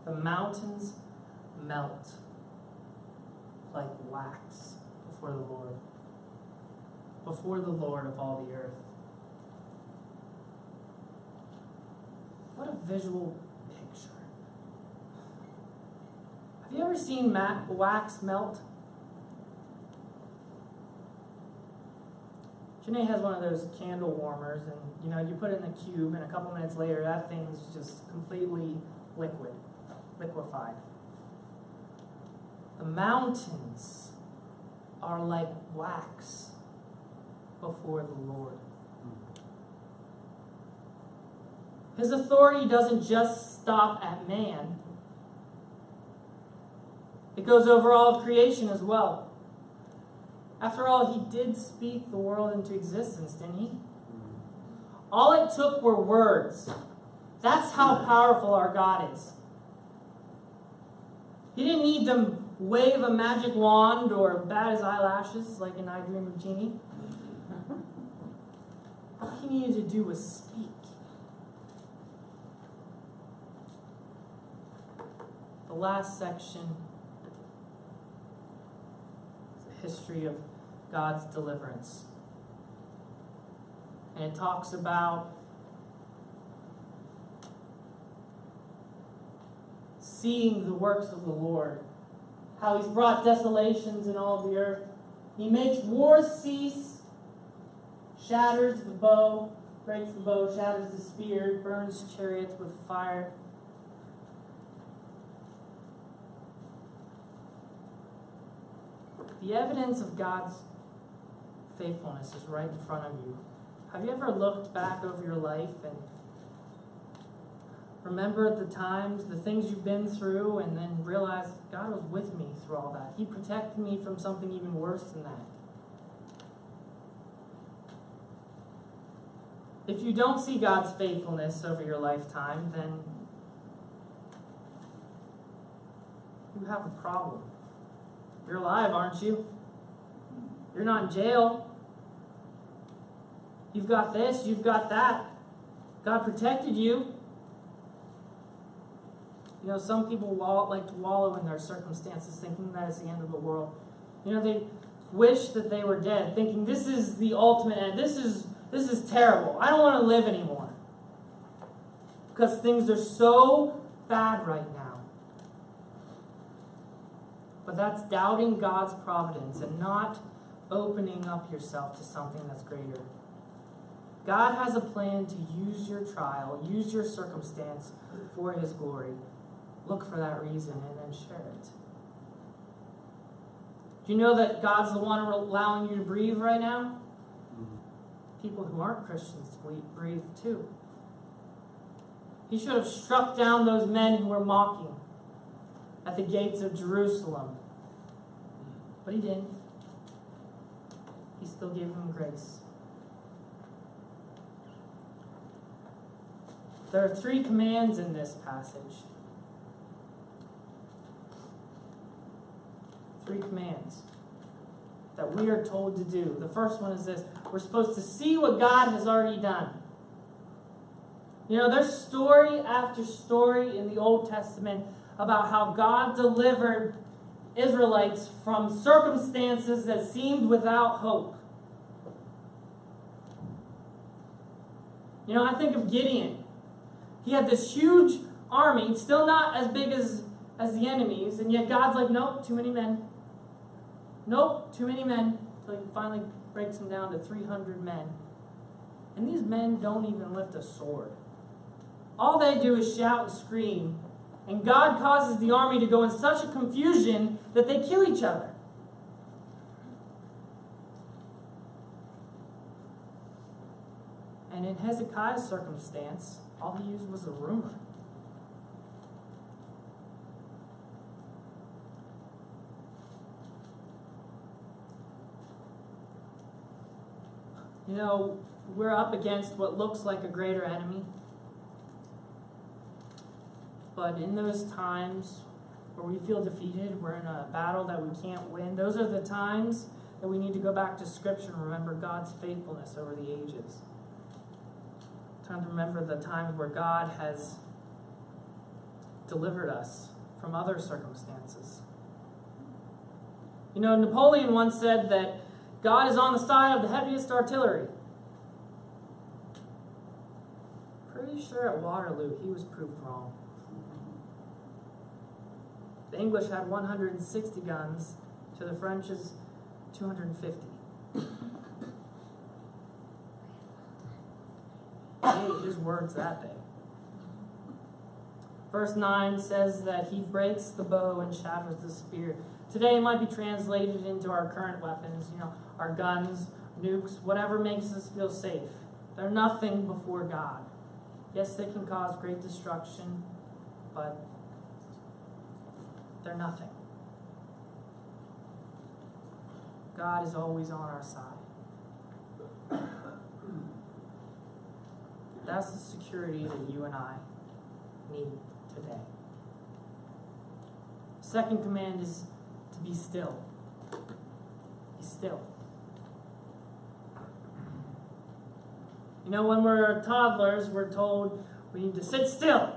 the mountains melt like wax before the Lord. Before the Lord of all the earth. What a visual picture. Have you ever seen wax melt? Janae has one of those candle warmers, and you put it in a cube, and a couple minutes later that thing is just completely liquefied. The mountains are like wax before the Lord. His authority doesn't just stop at man. It goes over all of creation as well. After all, He did speak the world into existence, didn't He? All it took were words. That's how powerful our God is. He didn't need to wave a magic wand or bat his eyelashes like in I Dream of Jeannie. All He needed to do was speak. The last section is the history of God's deliverance. And it talks about seeing the works of the Lord, how He's brought desolations in all the earth. He makes wars cease, shatters the bow, breaks the bow, shatters the spear, burns chariots with fire. The evidence of God's faithfulness is right in front of you. Have you ever looked back over your life and remembered the times, the things you've been through, and then realized God was with me through all that? He protected me from something even worse than that. If you don't see God's faithfulness over your lifetime, then you have a problem. You're alive, aren't you? You're not in jail. You've got this, you've got that. God protected you. Some people like to wallow in their circumstances, thinking that it's the end of the world. They wish that they were dead, thinking this is the ultimate end. This is terrible. I don't want to live anymore. Because things are so bad right now. But that's doubting God's providence and not opening up yourself to something that's greater. God has a plan to use your trial, use your circumstance for His glory. Look for that reason and then share it. Do you know that God's the one allowing you to breathe right now? People who aren't Christians breathe too. He should have struck down those men who were mocking at the gates of Jerusalem. But He didn't. He still gave them grace. There are 3 commands in this passage. 3 commands that we are told to do. The first one is this. We're supposed to see what God has already done. You know, there's story after story in the Old Testament about how God delivered Israelites from circumstances that seemed without hope. You know, I think of Gideon. He had this huge army, still not as big as the enemies, and yet God's like, nope, too many men. Nope, too many men. Until he finally breaks them down to 300 men. And these men don't even lift a sword. All they do is shout and scream. And God causes the army to go in such a confusion that they kill each other. And in Hezekiah's circumstance, all he used was a rumor. You know, we're up against what looks like a greater enemy. But in those times where we feel defeated, we're in a battle that we can't win, those are the times that we need to go back to Scripture and remember God's faithfulness over the ages. Time to remember the times where God has delivered us from other circumstances. You know, Napoleon once said that God is on the side of the heaviest artillery. Pretty sure at Waterloo he was proved wrong. The English had 160 guns to the French's 250. He ate his words that day. Verse 9 says that he breaks the bow and shatters the spear. Today it might be translated into our current weapons, you know, our guns, nukes, whatever makes us feel safe. They're nothing before God. Yes, they can cause great destruction, but they're nothing. God is always on our side. That's the security that you and I need today. Second command is to be still. Be still. You know, when we're toddlers, we're told we need to sit still.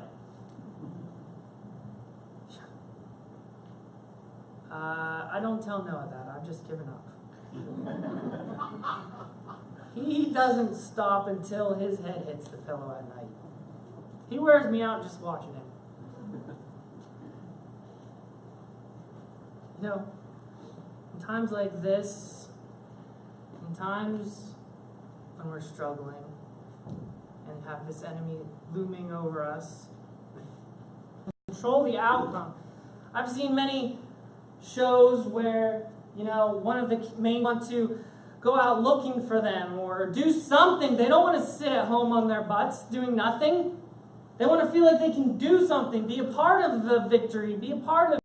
I don't tell Noah that. I've just given up. He doesn't stop until his head hits the pillow at night. He wears me out just watching him. You know, in times like this, in times when we're struggling and have this enemy looming over us, control the outcome. I've seen many shows where, you know, one of the main want to go out looking for them or do something. They don't want to sit at home on their butts doing nothing. They want to feel like they can do something, be a part of the victory, be a part of